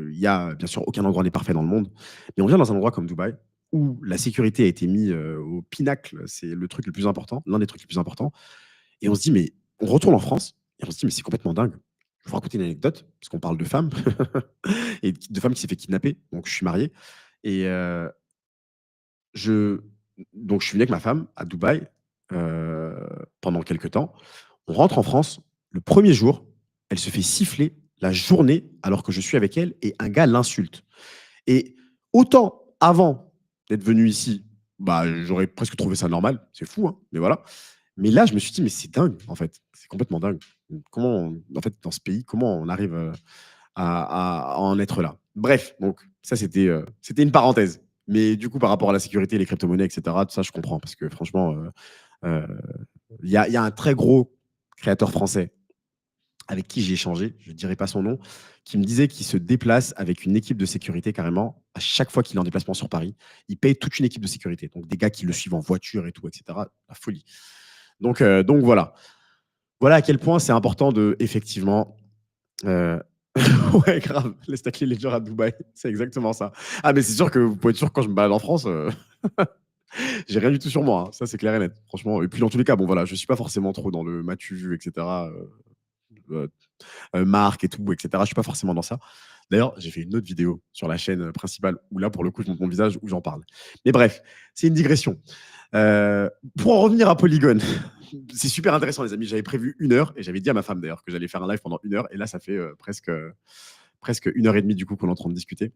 il y a bien sûr aucun endroit n'est parfait dans le monde, mais on vient dans un endroit comme Dubaï où la sécurité a été mise au pinacle. C'est le truc le plus important, l'un des trucs les plus importants. Et on se dit, mais on retourne en France et on se dit, mais c'est complètement dingue. Je vais vous raconter une anecdote, parce qu'on parle de femmes, et de femmes qui s'est fait kidnapper. Donc, je suis marié. Et je, donc, je suis venu avec ma femme à Dubaï euh, pendant quelques temps. On rentre en France. Le premier jour, elle se fait siffler la journée alors que je suis avec elle et un gars l'insulte. Et autant avant d'être venu ici, j'aurais presque trouvé ça normal. C'est fou, hein, mais voilà. Mais là, je me suis dit: «Mais c'est dingue, en fait, c'est complètement dingue. Comment en fait, dans ce pays, comment on arrive, à en être là?» Bref, donc ça, c'était une parenthèse. Mais du coup, par rapport à la sécurité, les crypto-monnaies et cetera, tout ça, je comprends parce que franchement, heu, il y a un très gros créateur français avec qui j'ai échangé, je ne dirai pas son nom, qui me disait qu'il se déplace avec une équipe de sécurité carrément à chaque fois qu'il est en déplacement sur Paris. Il paye toute une équipe de sécurité, donc des gars qui le suivent en voiture et tout, et cetera. La folie. Donc voilà. Voilà à quel point c'est important de effectivement, heu ouais, grave, laisse ta clé Ledger à Dubaï, c'est exactement ça. Ah mais c'est sûr que vous pouvez être sûr que quand je me balade en France, j'ai rien du tout sur moi, hein, ça c'est clair et net, franchement. Et puis dans tous les cas, bon voilà, je suis pas forcément trop dans le m'as-tu vu et cetera, heu marque et tout, et cetera. Je suis pas forcément dans ça. D'ailleurs, j'ai fait une autre vidéo sur la chaîne principale où là, pour le coup, je montre mon visage, où j'en parle. Mais bref, c'est une digression. Pour en revenir à Polygon, c'est super intéressant, les amis. J'avais prévu 1 heure et j'avais dit à ma femme d'ailleurs que j'allais faire un live pendant 1 heure. Et là, ça fait presque 1 heure et demie du coup qu'on est en train de discuter.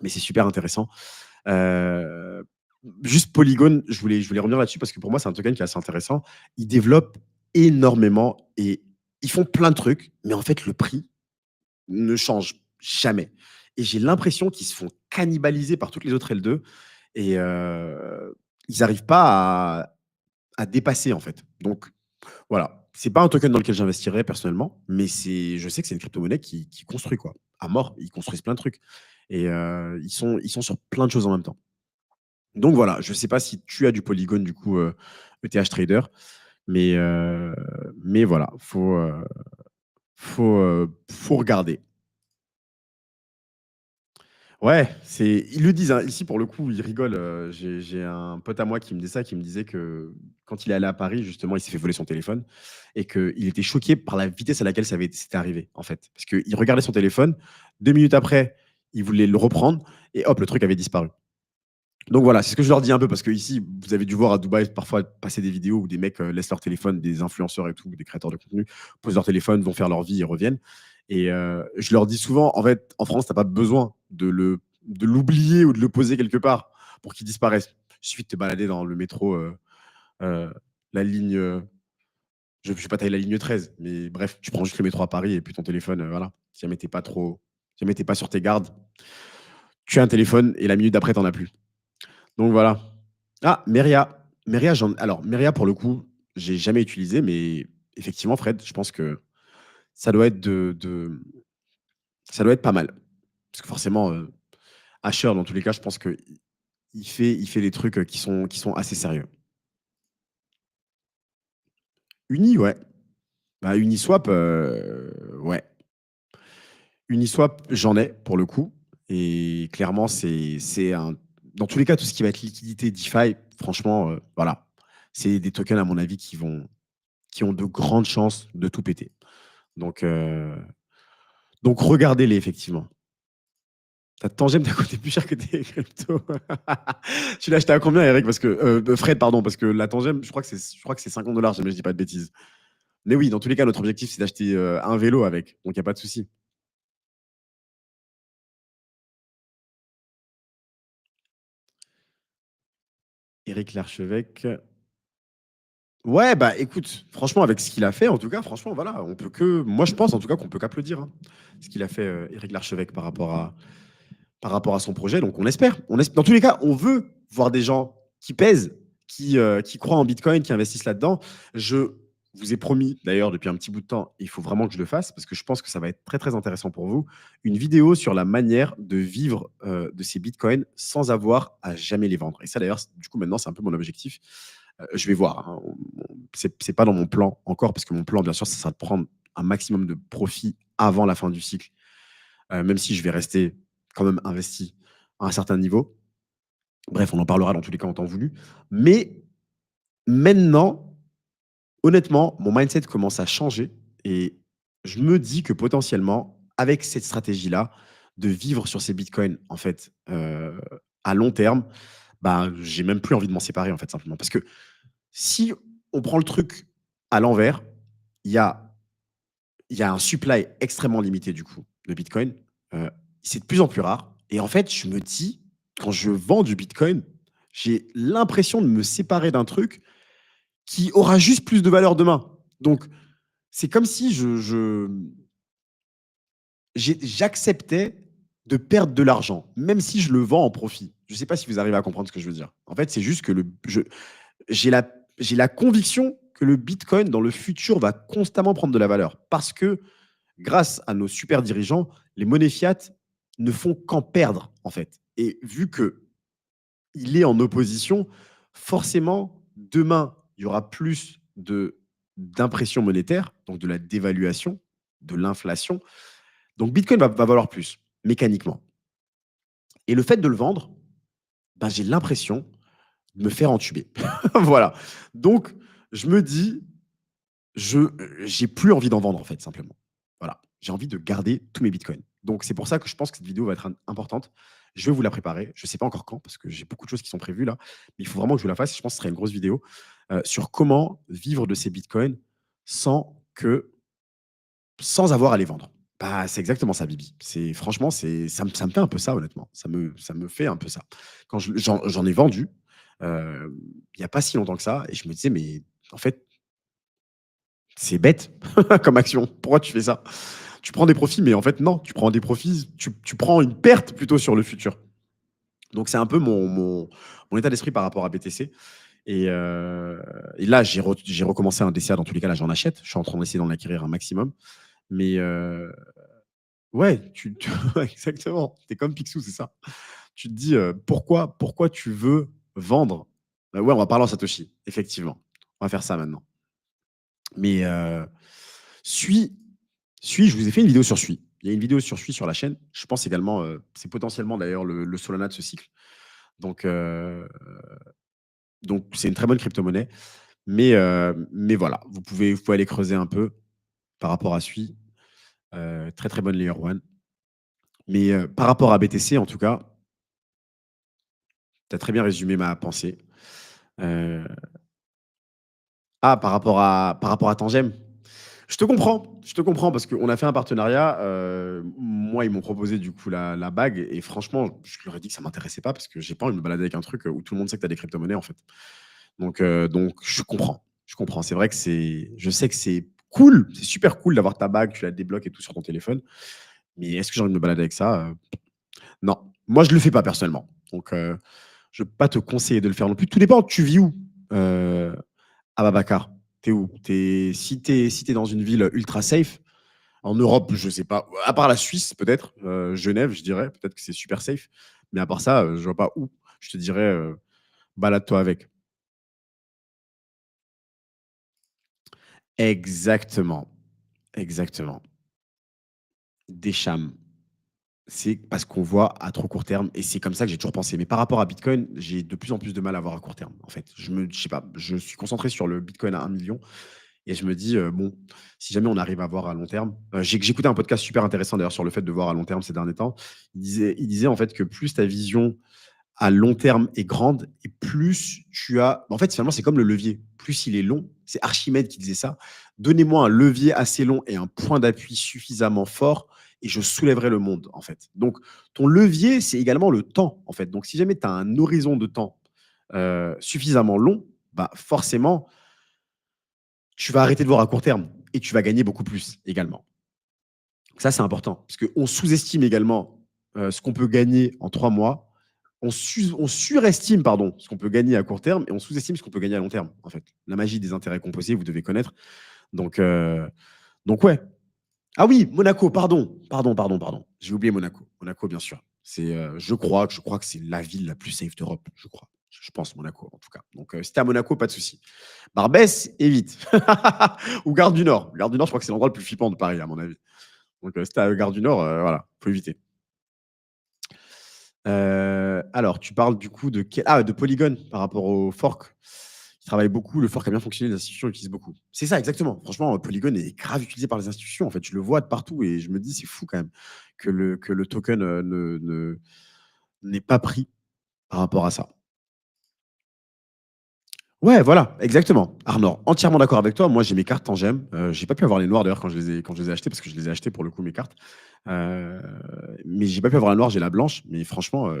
Mais c'est super intéressant. Euh, Juste Polygon, je voulais revenir là-dessus parce que pour moi, c'est un token qui est assez intéressant. Ils développent énormément et ils font plein de trucs, mais en fait, le prix ne change jamais. Et j'ai l'impression qu'ils se font cannibaliser par toutes les autres L2 et ils n'arrivent pas à dépasser en fait. Donc voilà, c'est pas un token dans lequel j'investirais personnellement, mais je sais que c'est une crypto-monnaie qui construit quoi. À mort, ils construisent plein de trucs et ils sont sur plein de choses en même temps. Donc voilà, je sais pas si tu as du Polygon du coup ETH Trader, mais voilà, faut regarder. Ouais, ils le disent, hein. Ici, pour le coup, ils rigolent. J'ai un pote à moi qui me dit ça, qui me disait que quand il est allé à Paris, justement, il s'est fait voler son téléphone et qu'il était choqué par la vitesse à laquelle c'était arrivé, en fait. Parce qu'il regardait son téléphone, 2 minutes après, il voulait le reprendre et hop, le truc avait disparu. Donc voilà, c'est ce que je leur dis un peu parce que ici, vous avez dû voir à Dubaï parfois passer des vidéos où des mecs laissent leur téléphone, des influenceurs et tout, des créateurs de contenu, posent leur téléphone, vont faire leur vie et reviennent. Et je leur dis souvent, en fait, en France, t'as pas besoin de l'oublier ou de le poser quelque part pour qu'il disparaisse. Il suffit de te balader dans le métro, euh, la ligne, je ne vais pas tailler la ligne 13, mais bref, tu prends juste le métro à Paris et puis ton téléphone, voilà. Si jamais t'es pas sur tes gardes, tu as un téléphone et la minute d'après, t'en as plus. Donc voilà. Ah, Meria. Alors, Meria, pour le coup, j'ai jamais utilisé, mais effectivement, Fred, je pense que ça doit être ça doit être pas mal. Parce que forcément, Asher, dans tous les cas, je pense que il fait des trucs qui sont assez sérieux. Uni, ouais. Bah, Uniswap, ouais. Uniswap, j'en ai pour le coup. Et clairement, c'est un. Dans tous les cas, tout ce qui va être liquidité DeFi, franchement, voilà. C'est des tokens, à mon avis, qui ont de grandes chances de tout péter. Donc, regardez-les, effectivement. Ta tangente t'a coûté plus cher que tes cryptos. Tu l'as acheté à combien, Eric? Parce que, Fred, pardon, parce que la tangente, je crois que c'est 50 $, si je dis pas de bêtises. Mais oui, dans tous les cas, notre objectif, c'est d'acheter un vélo avec. Donc, il n'y a pas de souci. Eric Larchevêque. Ouais, bah écoute, franchement, avec ce qu'il a fait, en tout cas, franchement, voilà, on peut que. Moi, je pense en tout cas qu'on peut qu'applaudir hein, ce qu'il a fait, Eric Larchevêque, par rapport à son projet. Donc, on espère. Dans tous les cas, on veut voir des gens qui pèsent, qui croient en Bitcoin, qui investissent là-dedans. Je vous ai promis, d'ailleurs, depuis un petit bout de temps, il faut vraiment que je le fasse parce que je pense que ça va être très, très intéressant pour vous. Une vidéo sur la manière de vivre de ces Bitcoins sans avoir à jamais les vendre. Et ça, d'ailleurs, du coup, maintenant, c'est un peu mon objectif. Je vais voir. Hein. C'est pas dans mon plan encore parce que mon plan, bien sûr, ça sera de prendre un maximum de profit avant la fin du cycle, même si je vais rester quand même investi à un certain niveau. Bref, on en parlera dans tous les cas en temps voulu. Mais maintenant, honnêtement, mon mindset commence à changer et je me dis que potentiellement, avec cette stratégie-là, de vivre sur ces bitcoins, en fait, à long terme, bah, j'ai même plus envie de m'en séparer, en fait, simplement. Parce que si on prend le truc à l'envers, il y a, il y a un supply extrêmement limité, du coup, de bitcoin. Euh, c'est de plus en plus rare. Et en fait, je me dis, quand je vends du bitcoin, j'ai l'impression de me séparer d'un truc qui aura juste plus de valeur demain. Donc, c'est comme si j'acceptais de perdre de l'argent, même si je le vends en profit. Je ne sais pas si vous arrivez à comprendre ce que je veux dire. En fait, c'est juste que j'ai la conviction que le Bitcoin, dans le futur, va constamment prendre de la valeur. Parce que, grâce à nos super dirigeants, les monnaies fiat ne font qu'en perdre, en fait. Et vu que il est en opposition, forcément, demain, il y aura plus d'impression monétaire, donc de la dévaluation, de l'inflation. Donc Bitcoin va valoir plus, mécaniquement. Et le fait de le vendre, ben, j'ai l'impression de me faire entuber. Voilà. Donc, je me dis, je j'ai plus envie d'en vendre, en fait, simplement. Voilà. J'ai envie de garder tous mes bitcoins. Donc, c'est pour ça que je pense que cette vidéo va être importante. Je vais vous la préparer. Je ne sais pas encore quand, parce que j'ai beaucoup de choses qui sont prévues là. Mais il faut vraiment que je vous la fasse. Je pense que ce serait une grosse vidéo sur comment vivre de ces bitcoins sans avoir à les vendre. Bah, c'est exactement ça, Bibi. Franchement, ça me fait un peu ça, honnêtement. Ça me fait un peu ça. Quand j'en ai vendu, il n'y a pas si longtemps que ça, et je me disais, mais en fait, c'est bête comme action. Pourquoi tu fais ça? Tu prends des profits, mais en fait, non, tu prends des profits, tu prends une perte plutôt sur le futur. Donc, c'est un peu mon état d'esprit par rapport à BTC. Et là, j'ai recommencé un DCA dans tous les cas. Là, j'en achète. Je suis en train d'essayer d'en acquérir un maximum. Mais ouais, exactement. T'es comme Picsou, c'est ça. Tu te dis pourquoi tu veux vendre. Ouais, on va parler en Satoshi, effectivement. On va faire ça maintenant. Mais Sui, je vous ai fait une vidéo sur Sui. Il y a une vidéo sur Sui sur la chaîne. Je pense également, c'est potentiellement d'ailleurs le Solana de ce cycle. Donc, c'est une très bonne crypto-monnaie. Mais voilà, vous pouvez aller creuser un peu par rapport à Sui. Très très bonne layer one. Mais par rapport à BTC, en tout cas, tu as très bien résumé ma pensée. Euh, par rapport à Tangem, je te comprends parce qu'on a fait un partenariat. Moi, ils m'ont proposé du coup la bague et franchement, je leur ai dit que ça m'intéressait pas parce que j'ai pas envie de me balader avec un truc où tout le monde sait que tu as des crypto-monnaies en fait. Donc je comprends. Je comprends. C'est vrai que je sais que c'est cool, c'est super cool d'avoir ta bague, tu la débloques et tout sur ton téléphone. Mais est-ce que j'ai envie de me balader avec ça? Non. Moi, je le fais pas personnellement. Donc, je ne peux pas te conseiller de le faire non plus. Tout dépend, tu vis où à Babacar? T'es où? Si t'es dans une ville ultra safe, en Europe, je sais pas, à part la Suisse, peut-être, Genève, je dirais, peut-être que c'est super safe. Mais à part ça, je vois pas où. Je te dirais, balade-toi avec. Exactement. Exactement. Des chams. C'est parce qu'on voit à trop court terme et c'est comme ça que j'ai toujours pensé. Mais par rapport à Bitcoin, j'ai de plus en plus de mal à voir à court terme, en fait. Je sais pas, je suis concentré sur le Bitcoin à 1 million et je me dis, bon, si jamais on arrive à voir à long terme, j'écoutais un podcast super intéressant d'ailleurs sur le fait de voir à long terme ces derniers temps. Il disait en fait que plus ta vision à long terme est grande et plus tu as. En fait, finalement, c'est comme le levier. Plus il est long, c'est Archimède qui disait ça. Donnez-moi un levier assez long et un point d'appui suffisamment fort et je soulèverai le monde, en fait. Donc, ton levier, c'est également le temps, en fait. Donc, si jamais tu as un horizon de temps suffisamment long, bah forcément, tu vas arrêter de voir à court terme et tu vas gagner beaucoup plus également. Ça, c'est important parce qu'on sous-estime également ce qu'on peut gagner en 3 mois. On surestime pardon, ce qu'on peut gagner à court terme et on sous-estime ce qu'on peut gagner à long terme, en fait. La magie des intérêts composés, vous devez connaître. Donc, ouais. Ah oui, Monaco, pardon. Pardon, pardon, pardon. J'ai oublié Monaco. Monaco, bien sûr. Je crois que c'est la ville la plus safe d'Europe, je crois. Je pense Monaco, en tout cas. Donc, si t'es à Monaco, pas de souci. Barbès, évite. Ou Gare du Nord. Gare du Nord, je crois que c'est l'endroit le plus flippant de Paris, à mon avis. Donc, si t'es à Gare du Nord, voilà, faut éviter. Alors, tu parles du coup de Polygon par rapport au fork. Ils travaillent beaucoup, le fork a bien fonctionné, les institutions l'utilisent beaucoup. C'est ça, exactement. Franchement, Polygon est grave utilisé par les institutions. En fait, je le vois de partout et je me dis, c'est fou quand même que le token n'ait pas pris par rapport à ça. Ouais, voilà, exactement. Arnaud, entièrement d'accord avec toi. Moi, j'ai mes cartes en gemme. J'ai pas pu avoir les noires d'ailleurs quand je les ai achetées parce que je les ai achetées pour le coup mes cartes. Mais j'ai pas pu avoir la noire, j'ai la blanche. Mais franchement,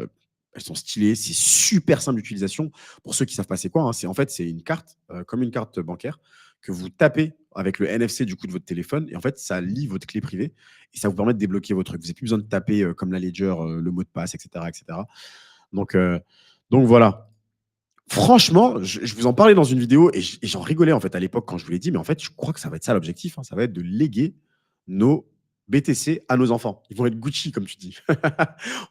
Elles sont stylées, c'est super simple d'utilisation. Pour ceux qui savent pas c'est quoi, hein, c'est en fait, c'est une carte, comme une carte bancaire que vous tapez avec le NFC du coup de votre téléphone et en fait, ça lie votre clé privée et ça vous permet de débloquer vos trucs. Vous avez plus besoin de taper, comme la Ledger, le mot de passe et cetera et cetera. Donc heu, donc voilà. Franchement, je vous en parlais dans une vidéo et j'en rigolais en fait à l'époque quand je vous l'ai dit, mais en fait, je crois que ça va être ça l'objectif, hein, ça va être de léguer nos BTC à nos enfants. Ils vont être Gucci, comme tu dis. On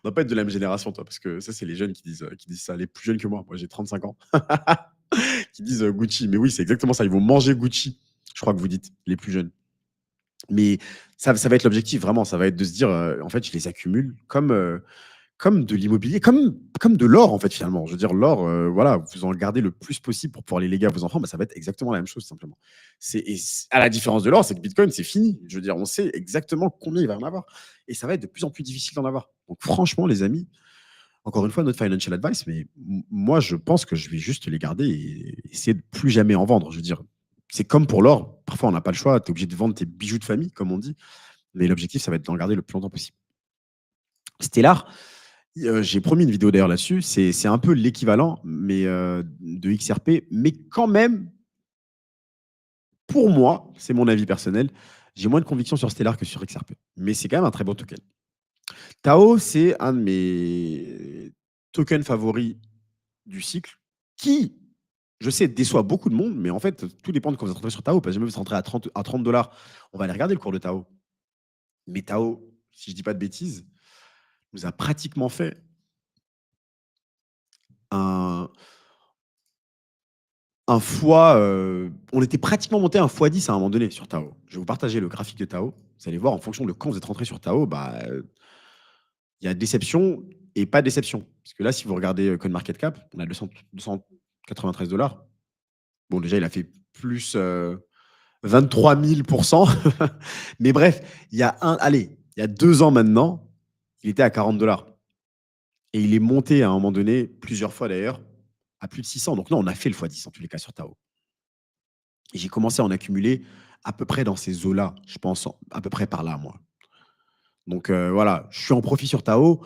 va pas être de la même génération, toi, parce que ça, c'est les jeunes qui disent ça, les plus jeunes que moi. Moi, j'ai 35 ans, qui disent Gucci. Mais oui, c'est exactement ça. Ils vont manger Gucci, je crois que vous dites, les plus jeunes. Mais ça va être l'objectif, vraiment. Ça va être de se dire, en fait, je les accumule comme de l'immobilier, comme de l'or, en fait, finalement. Je veux dire, l'or, voilà, vous en gardez le plus possible pour pouvoir les léguer à vos enfants, bah, ça va être exactement la même chose, simplement. À la différence de l'or, c'est que Bitcoin, c'est fini. Je veux dire, on sait exactement combien il va y en avoir. Et ça va être de plus en plus difficile d'en avoir. Donc, franchement, les amis, encore une fois, notre financial advice, mais moi, je pense que je vais juste les garder et essayer de plus jamais en vendre. Je veux dire, c'est comme pour l'or. Parfois, on n'a pas le choix. Tu es obligé de vendre tes bijoux de famille, comme on dit. Mais l'objectif, ça va être d'en garder le plus longtemps possible. Stellar, j'ai promis une vidéo d'ailleurs là-dessus. C'est un peu l'équivalent mais de XRP, mais quand même, pour moi, c'est mon avis personnel, j'ai moins de conviction sur Stellar que sur XRP. Mais c'est quand même un très beau token. Tao, c'est un de mes tokens favoris du cycle qui, je sais, déçoit beaucoup de monde, mais en fait, tout dépend de quand vous êtes rentré sur Tao. Parce que même si vous êtes rentré à 30 dollars, on va aller regarder le cours de Tao. Mais Tao, si je ne dis pas de bêtises, nous a pratiquement fait un, un fois, on était pratiquement monté à un fois 10 à un moment donné sur Tao. Je vais vous partager le graphique de Tao. Vous allez voir, en fonction de quand vous êtes rentré sur Tao, bah, il y a déception et pas déception. Parce que là, si vous regardez CoinMarketCap, on a 293 dollars. Bon, déjà, il a fait plus 23 000 Mais bref, il y a 2 ans maintenant, il était à 40 dollars. Et il est monté à un moment donné, plusieurs fois d'ailleurs, à plus de 600. Donc, non, on a fait le fois 10 en tous les cas sur Tao. Et j'ai commencé à en accumuler à peu près dans ces eaux-là, je pense, à peu près par là, moi. Donc voilà, je suis en profit sur Tao.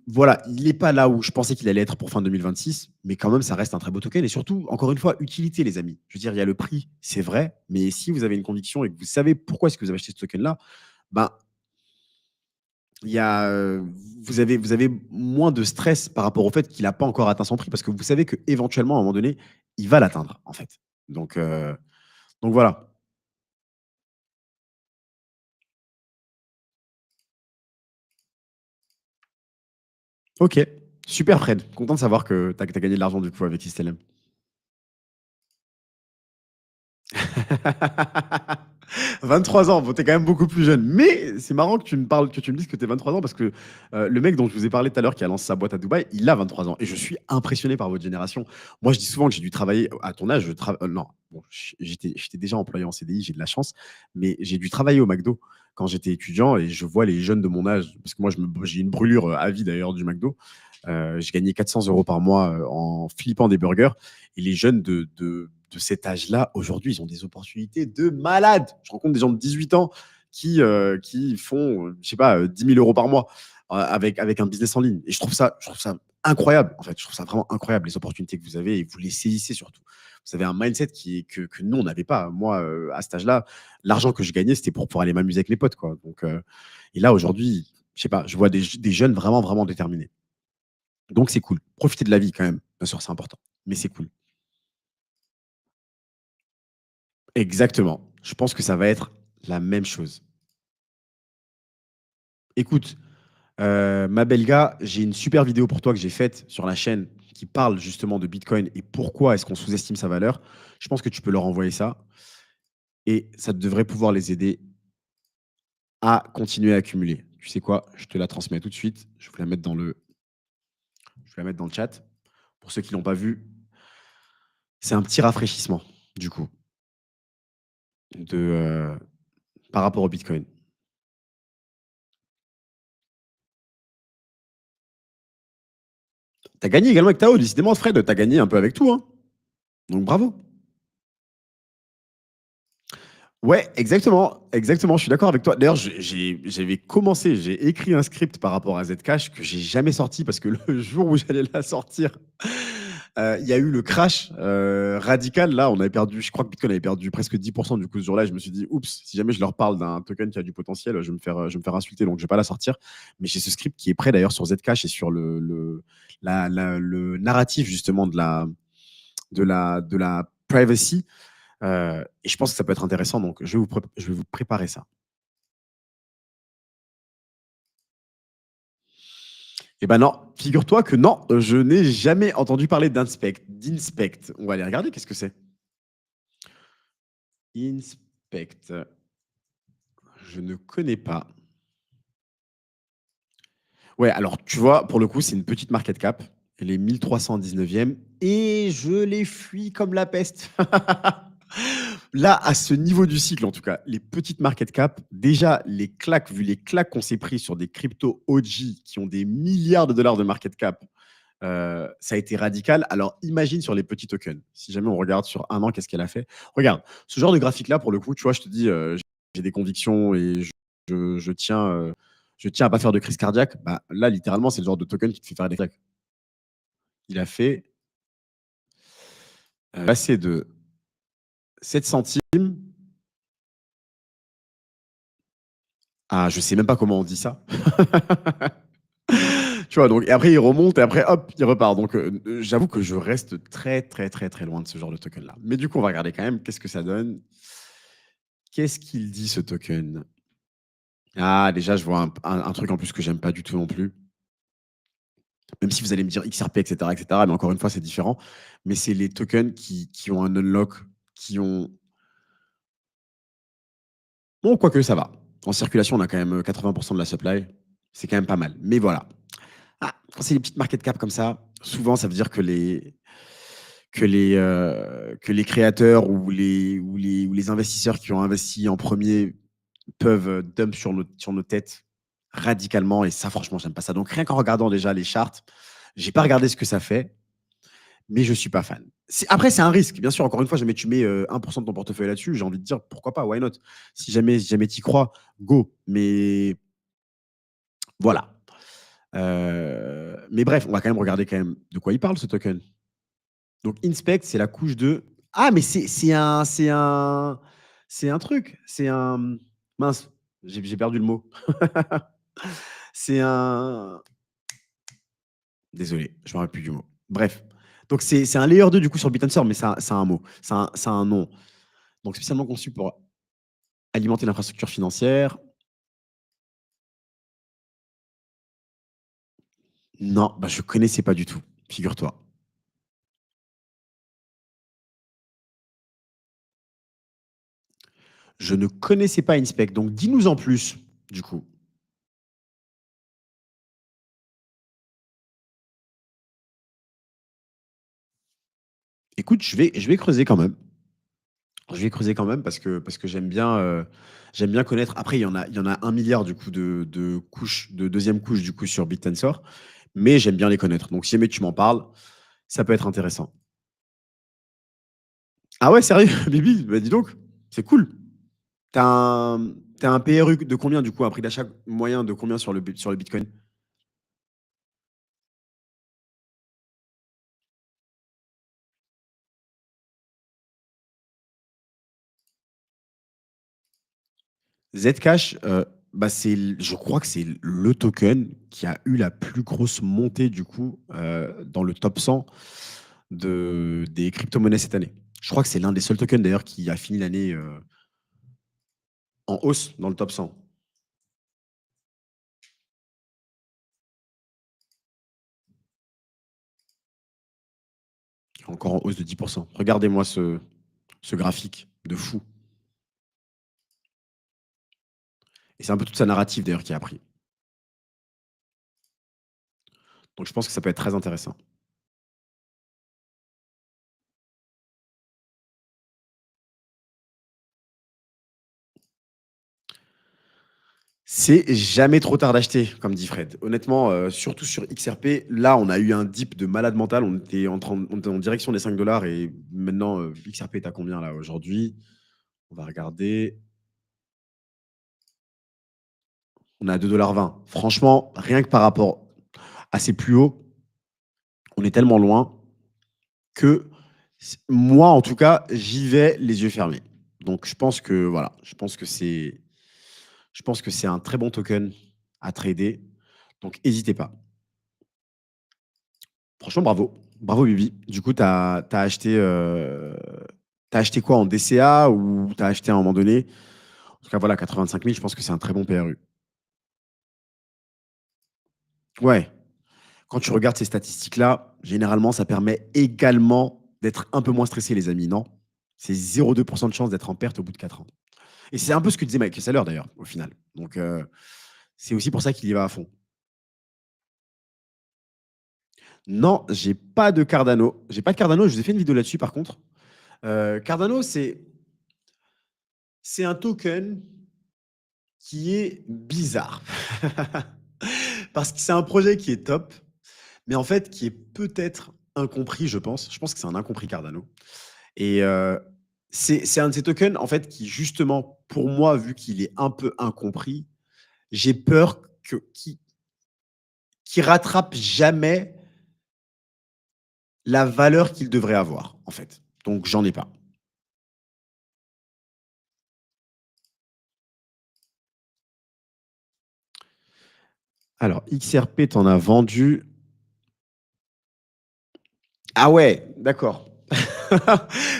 Voilà, il n'est pas là où je pensais qu'il allait être pour fin 2026, mais quand même, ça reste un très beau token. Et surtout, encore une fois, utilité, les amis. Je veux dire, il y a le prix, c'est vrai, mais si vous avez une conviction et que vous savez pourquoi est-ce que vous avez acheté ce token-là, ben, il y a, vous avez moins de stress par rapport au fait qu'il n'a pas encore atteint son prix, parce que vous savez qu'éventuellement, à un moment donné, il va l'atteindre, en fait. Donc, euh, donc voilà. Ok, super Fred. Content de savoir que tu as gagné de l'argent du coup avec Systelem. 23 ans, bon, t'es quand même beaucoup plus jeune. Mais c'est marrant que tu me parles, que tu me dises que tu es 23 ans parce que le mec dont je vous ai parlé tout à l'heure qui a lancé sa boîte à Dubaï, il a 23 ans. Et je suis impressionné par votre génération. Moi, je dis souvent que j'ai dû travailler à ton âge. Non, bon, j'étais déjà employé en CDI, j'ai de la chance. Mais j'ai dû travailler au McDo quand j'étais étudiant et je vois les jeunes de mon âge. Parce que moi, j'ai une brûlure à vie d'ailleurs du McDo. Je gagnais 400 euros par mois en flippant des burgers. Et les jeunes de cet âge-là, aujourd'hui, ils ont des opportunités de malades. Je rencontre des gens de 18 ans qui font, je sais pas, 10 000 euros par mois avec un business en ligne. Et je trouve ça incroyable, en fait. Je trouve ça vraiment incroyable, les opportunités que vous avez et vous les saisissez surtout. Vous avez un mindset que nous, on n'avait pas. Moi, à cet âge-là, l'argent que je gagnais, c'était pour pouvoir aller m'amuser avec mes potes, quoi. Et là, aujourd'hui, je sais pas, je vois des jeunes vraiment, vraiment déterminés. Donc, c'est cool. Profitez de la vie quand même. Bien sûr, c'est important. Mais c'est cool. Exactement. Je pense que ça va être la même chose. Écoute, ma belle gars, j'ai une super vidéo pour toi que j'ai faite sur la chaîne qui parle justement de Bitcoin et pourquoi est-ce qu'on sous-estime sa valeur. Je pense que tu peux leur envoyer ça et ça devrait pouvoir les aider à continuer à accumuler. Tu sais quoi? Je te la transmets tout de suite. Je vais la mettre dans le chat. Pour ceux qui l'ont pas vu, c'est un petit rafraîchissement du coup par rapport au Bitcoin. T'as gagné également avec Tao, décidément Fred, t'as gagné un peu avec tout, hein. Donc bravo. Ouais, exactement, exactement, je suis d'accord avec toi. D'ailleurs, j'avais commencé, j'ai écrit un script par rapport à Zcash que j'ai jamais sorti parce que le jour où j'allais la sortir, il y a eu le crash, radical. Là, on avait perdu, je crois que Bitcoin avait perdu presque 10 du coup ce jour-là. Je me suis dit: «Oups, si jamais je leur parle d'un token qui a du potentiel, je vais me faire insulter, donc je vais pas la sortir». Mais j'ai ce script qui est prêt d'ailleurs sur Zcash et sur le narratif justement de la privacy. Et je pense que ça peut être intéressant, donc je vais vous préparer ça. Eh ben non, figure-toi que non, je n'ai jamais entendu parler d'Inspect. On va aller regarder, qu'est-ce que c'est? Inspect, je ne connais pas. Ouais, alors tu vois, pour le coup, c'est une petite market cap. Elle est 1319e et je les fuis comme la peste. Là, à ce niveau du cycle, en tout cas, les petites market cap, déjà, vu les claques qu'on s'est pris sur des cryptos OG qui ont des milliards de dollars de market cap, ça a été radical. Alors, imagine sur les petits tokens. Si jamais on regarde sur un an, qu'est-ce qu'elle a fait? Regarde, ce genre de graphique-là, pour le coup, tu vois, je te dis, j'ai des convictions et je tiens, je tiens à pas faire de crise cardiaque. Bah, là, littéralement, c'est le genre de token qui te fait faire des claques. Il a fait passer de 7 centimes à je sais même pas comment on dit ça. Tu vois, donc, et après, il remonte et après, hop, il repart. Donc, j'avoue que je reste très, très, très, très loin de ce genre de token-là. Mais du coup, on va regarder quand même qu'est-ce que ça donne. Qu'est-ce qu'il dit, ce token? Ah, déjà, je vois un truc en plus que j'aime pas du tout non plus. Même si vous allez me dire XRP, etc., etc., mais encore une fois, c'est différent. Mais c'est les tokens qui ont un unlock, qui ont. Bon, quoique ça va. En circulation, on a quand même 80% de la supply. C'est quand même pas mal. Mais voilà. Ah, quand c'est des petites market cap comme ça, souvent, ça veut dire que les créateurs ou les investisseurs qui ont investi en premier peuvent dump sur nos têtes radicalement. Et ça, franchement, j'aime pas ça. Donc, rien qu'en regardant déjà les charts, j'ai pas regardé ce que ça fait, mais je suis pas fan. Après, c'est un risque. Bien sûr, encore une fois, jamais tu mets 1% de ton portefeuille là-dessus, j'ai envie de dire pourquoi pas, why not? Si jamais tu y crois, go. Mais voilà. Mais bref, on va quand même regarder quand même de quoi il parle ce token. Donc Inspect, c'est la couche de. Ah, mais c'est un truc. C'est un. Mince, j'ai perdu le mot. C'est un. Désolé, je ne me rappelle plus du mot. Bref. Donc c'est un layer 2 du coup sur BitTensor, mais ça a un mot. Ça a un nom. Donc spécialement conçu pour alimenter l'infrastructure financière. Non, bah, je connaissais pas du tout, figure-toi. Je ne connaissais pas Inspect. Donc dis-nous en plus, du coup. Écoute, je vais creuser quand même. Je vais creuser quand même parce que j'aime bien connaître. Après, il y en a 1 milliard du coup de couches, de deuxième couche du coup sur BitTensor, mais j'aime bien les connaître. Donc, si jamais tu m'en parles, ça peut être intéressant. Ah ouais, sérieux, Bibi? Bah dis donc, c'est cool. T'as un PRU de combien du coup, un prix d'achat moyen de combien sur le Bitcoin? Zcash, bah je crois que c'est le token qui a eu la plus grosse montée du coup dans le top 100 des crypto-monnaies cette année. Je crois que c'est l'un des seuls tokens d'ailleurs qui a fini l'année en hausse dans le top 100. Encore en hausse de 10%. Regardez-moi ce graphique de fou. Et c'est un peu toute sa narrative d'ailleurs qui a pris. Donc je pense que ça peut être très intéressant. C'est jamais trop tard d'acheter, comme dit Fred. Honnêtement, surtout sur XRP, là, on a eu un dip de malade mental. On était en direction des 5 dollars et maintenant, XRP est à combien là aujourd'hui? On va regarder. On est à 2,20 $. Franchement, rien que par rapport à ces plus hauts, on est tellement loin que moi, en tout cas, j'y vais les yeux fermés. Donc, je pense que voilà, je pense que c'est un très bon token à trader. Donc, n'hésitez pas. Franchement, bravo. Bravo, Bibi. Du coup, t'as acheté quoi en DCA ou t'as acheté à un moment donné? En tout cas, voilà, 85 000, je pense que c'est un très bon PRU. Ouais, quand tu regardes ces statistiques-là, généralement, ça permet également d'être un peu moins stressé, les amis, non? C'est 0,2% de chance d'être en perte au bout de 4 ans. Et c'est un peu ce que disait Mike Seller, d'ailleurs, au final. Donc, c'est aussi pour ça qu'il y va à fond. Non, j'ai pas de Cardano. J'ai pas de Cardano. Je vous ai fait une vidéo là-dessus, par contre. Cardano, c'est un token qui est bizarre. Parce que c'est un projet qui est top, mais en fait, qui est peut-être incompris, je pense. Je pense que c'est un incompris Cardano. Et c'est un de ces tokens, en fait, qui, justement, pour moi, vu qu'il est un peu incompris, j'ai peur qu'il rattrape jamais la valeur qu'il devrait avoir, en fait. Donc, j'en ai pas. Alors, XRP, t'en as vendu. Ah ouais, d'accord.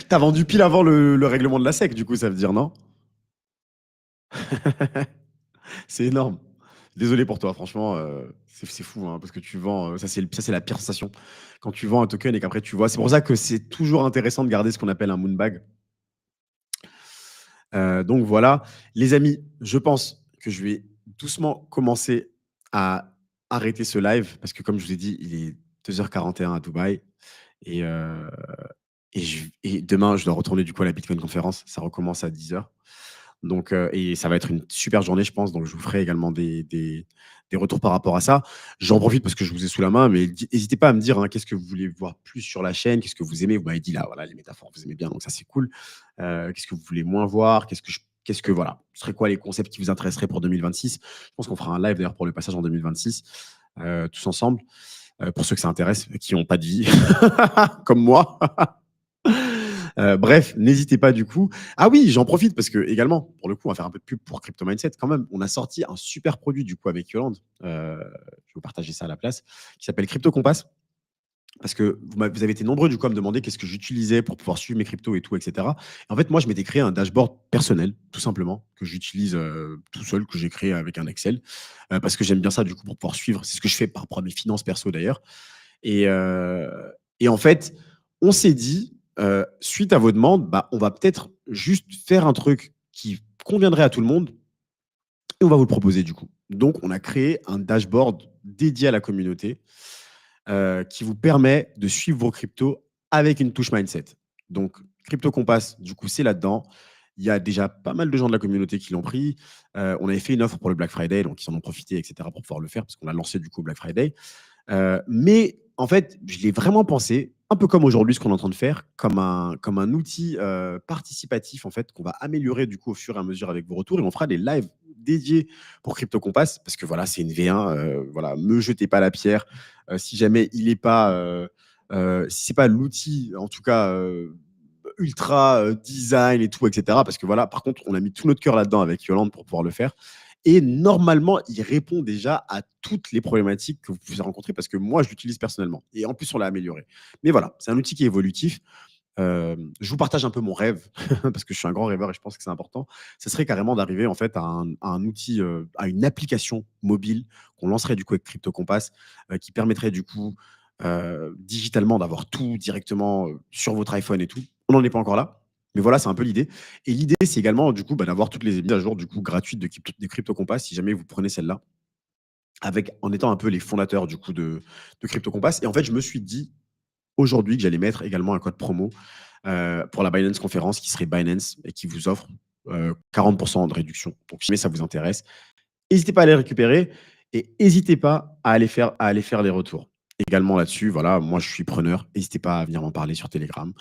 T'as vendu pile avant le règlement de la SEC, du coup, ça veut dire, non? C'est énorme. Désolé pour toi, franchement, c'est fou, hein, parce que tu vends, ça c'est la pire sensation. Quand tu vends un token et qu'après tu vois. C'est pour ça que c'est toujours intéressant de garder ce qu'on appelle un moonbag. Donc voilà, les amis, je pense que je vais doucement commencer à arrêter ce live parce que, comme je vous ai dit, il est 2h41 à Dubaï et, et demain, je dois retourner du coup à la Bitcoin conférence. Ça recommence à 10h. Donc, et ça va être une super journée, je pense. Donc, je vous ferai également des retours par rapport à ça. J'en profite parce que je vous ai sous la main, mais n'hésitez pas à me dire hein, qu'est-ce que vous voulez voir plus sur la chaîne, qu'est-ce que vous aimez. Vous m'avez dit là, voilà, les métaphores, vous aimez bien, donc ça c'est cool. Qu'est-ce que vous voulez moins voir, qu'est-ce que voilà, ce serait quoi les concepts qui vous intéresseraient pour 2026. Je pense qu'on fera un live d'ailleurs pour le passage en 2026, tous ensemble, pour ceux que ça intéresse, qui n'ont pas de vie, comme moi. Bref, n'hésitez pas du coup. Ah oui, j'en profite parce que également, pour le coup, on va faire un peu de pub pour Crypto Mindset quand même. On a sorti un super produit du coup avec Yolande. Je vais vous partager ça à la place, qui s'appelle Crypto Compass. Parce que vous avez été nombreux du coup à me demander qu'est-ce que j'utilisais pour pouvoir suivre mes cryptos et tout, etc. En fait, moi, je m'étais créé un dashboard personnel, tout simplement, que j'utilise tout seul, que j'ai créé avec un Excel, parce que j'aime bien ça du coup pour pouvoir suivre. C'est ce que je fais par rapport à mes finances perso d'ailleurs. Et, et en fait, on s'est dit, suite à vos demandes, bah, on va peut-être juste faire un truc qui conviendrait à tout le monde et on va vous le proposer du coup. Donc, on a créé un dashboard dédié à la communauté qui vous permet de suivre vos cryptos avec une touche mindset. Donc, Crypto Compass, du coup, c'est là-dedans. Il y a déjà pas mal de gens de la communauté qui l'ont pris. On avait fait une offre pour le Black Friday, donc ils en ont profité, etc., pour pouvoir le faire, parce qu'on a lancé du coup Black Friday. Mais en fait, je l'ai vraiment pensé, un peu comme aujourd'hui ce qu'on est en train de faire, comme un outil participatif en fait qu'on va améliorer du coup au fur et à mesure avec vos retours et on fera des lives dédiés pour Crypto Compass parce que voilà, c'est une V1, voilà, me jetez pas la pierre si jamais il est pas si c'est pas l'outil en tout cas ultra design et tout, etc. Parce que voilà, par contre, on a mis tout notre cœur là-dedans avec Yolande pour pouvoir le faire. Et normalement, il répond déjà à toutes les problématiques que vous pouvez rencontrer parce que moi, je l'utilise personnellement. Et en plus, on l'a amélioré. Mais voilà, c'est un outil qui est évolutif. Je vous partage un peu mon rêve parce que je suis un grand rêveur et je pense que c'est important. Ce serait carrément d'arriver en fait à un outil, à une application mobile qu'on lancerait du coup avec Crypto Compass qui permettrait du coup digitalement d'avoir tout directement sur votre iPhone et tout. On n'en est pas encore là. Mais voilà, c'est un peu l'idée. Et l'idée, c'est également du coup bah, d'avoir toutes les mises à jour du coup gratuites de Crypto Compass si jamais vous prenez celle-là, avec en étant un peu les fondateurs du coup de Crypto Compass. Et en fait, je me suis dit aujourd'hui que j'allais mettre également un code promo pour la Binance conférence qui serait Binance et qui vous offre 40% de réduction. Donc, si jamais ça vous intéresse, n'hésitez pas à les récupérer et n'hésitez pas à aller faire les retours. Également là-dessus, voilà, moi je suis preneur. N'hésitez pas à venir m'en parler sur Telegram.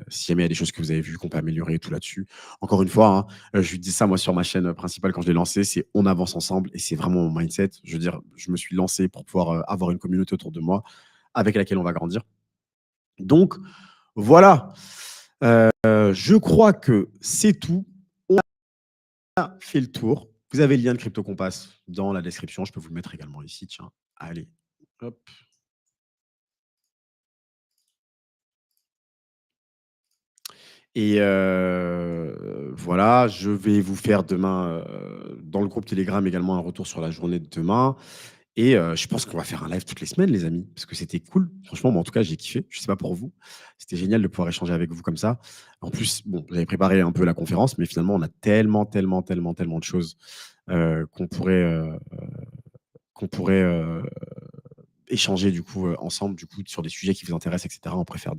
Si jamais il y a des choses que vous avez vues qu'on peut améliorer et tout là-dessus. Encore une fois, hein, je lui dis ça moi sur ma chaîne principale quand je l'ai lancée, c'est on avance ensemble et c'est vraiment mon mindset. Je veux dire, je me suis lancé pour pouvoir avoir une communauté autour de moi avec laquelle on va grandir. Donc voilà, je crois que c'est tout. On a fait le tour. Vous avez le lien de Crypto Compass dans la description. Je peux vous le mettre également ici. Tiens, allez, hop. Et voilà, je vais vous faire demain, dans le groupe Telegram également un retour sur la journée de demain et je pense qu'on va faire un live toutes les semaines les amis, parce que c'était cool. Franchement, moi en tout cas, j'ai kiffé. Je sais pas pour vous. C'était génial de pouvoir échanger avec vous comme ça. En plus, bon, j'avais préparé un peu la conférence, mais finalement, on a tellement de choses, qu'on pourrait, qu'on pourrait échanger du coup ensemble du coup sur des sujets qui vous intéressent, etc. On préfère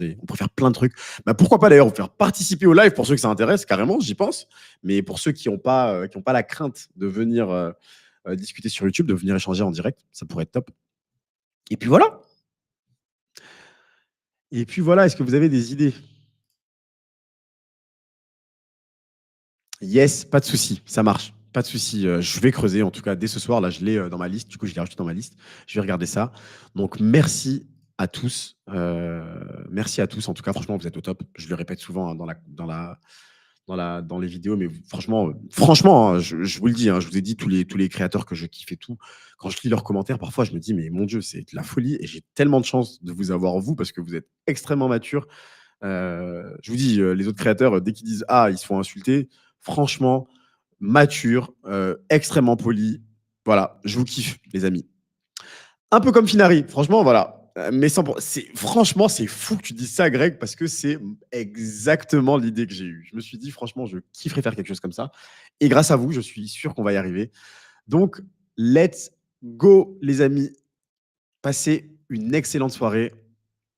plein de trucs. Bah, pourquoi pas d'ailleurs vous faire participer au live pour ceux que ça intéresse carrément, j'y pense. Mais pour ceux qui ont pas la crainte de venir discuter sur YouTube, de venir échanger en direct, ça pourrait être top. Et puis voilà. Et puis voilà. Est-ce que vous avez des idées? Yes, pas de souci, ça marche. Pas de souci. Je vais creuser. En tout cas, dès ce soir, là, je l'ai dans ma liste. Du coup, je l'ai rajouté dans ma liste. Je vais regarder ça. Donc, merci à tous. Merci à tous. En tout cas, franchement, vous êtes au top. Je le répète souvent hein, dans les vidéos, mais franchement, hein, je vous le dis, hein, je vous ai dit tous les créateurs que je kiffe et tout. Quand je lis leurs commentaires, parfois, je me dis, mais mon Dieu, c'est de la folie. Et j'ai tellement de chance de vous avoir, vous, parce que vous êtes extrêmement mature. Je vous dis, les autres créateurs, dès qu'ils disent ah, ils se font insulter, franchement, mature, extrêmement poli. Voilà, je vous kiffe, les amis. Un peu comme Finari, franchement, voilà. Mais franchement, c'est fou que tu dises ça, Greg, parce que c'est exactement l'idée que j'ai eue. Je me suis dit, franchement, je kifferais faire quelque chose comme ça. Et grâce à vous, je suis sûr qu'on va y arriver. Donc, let's go, les amis. Passez une excellente soirée.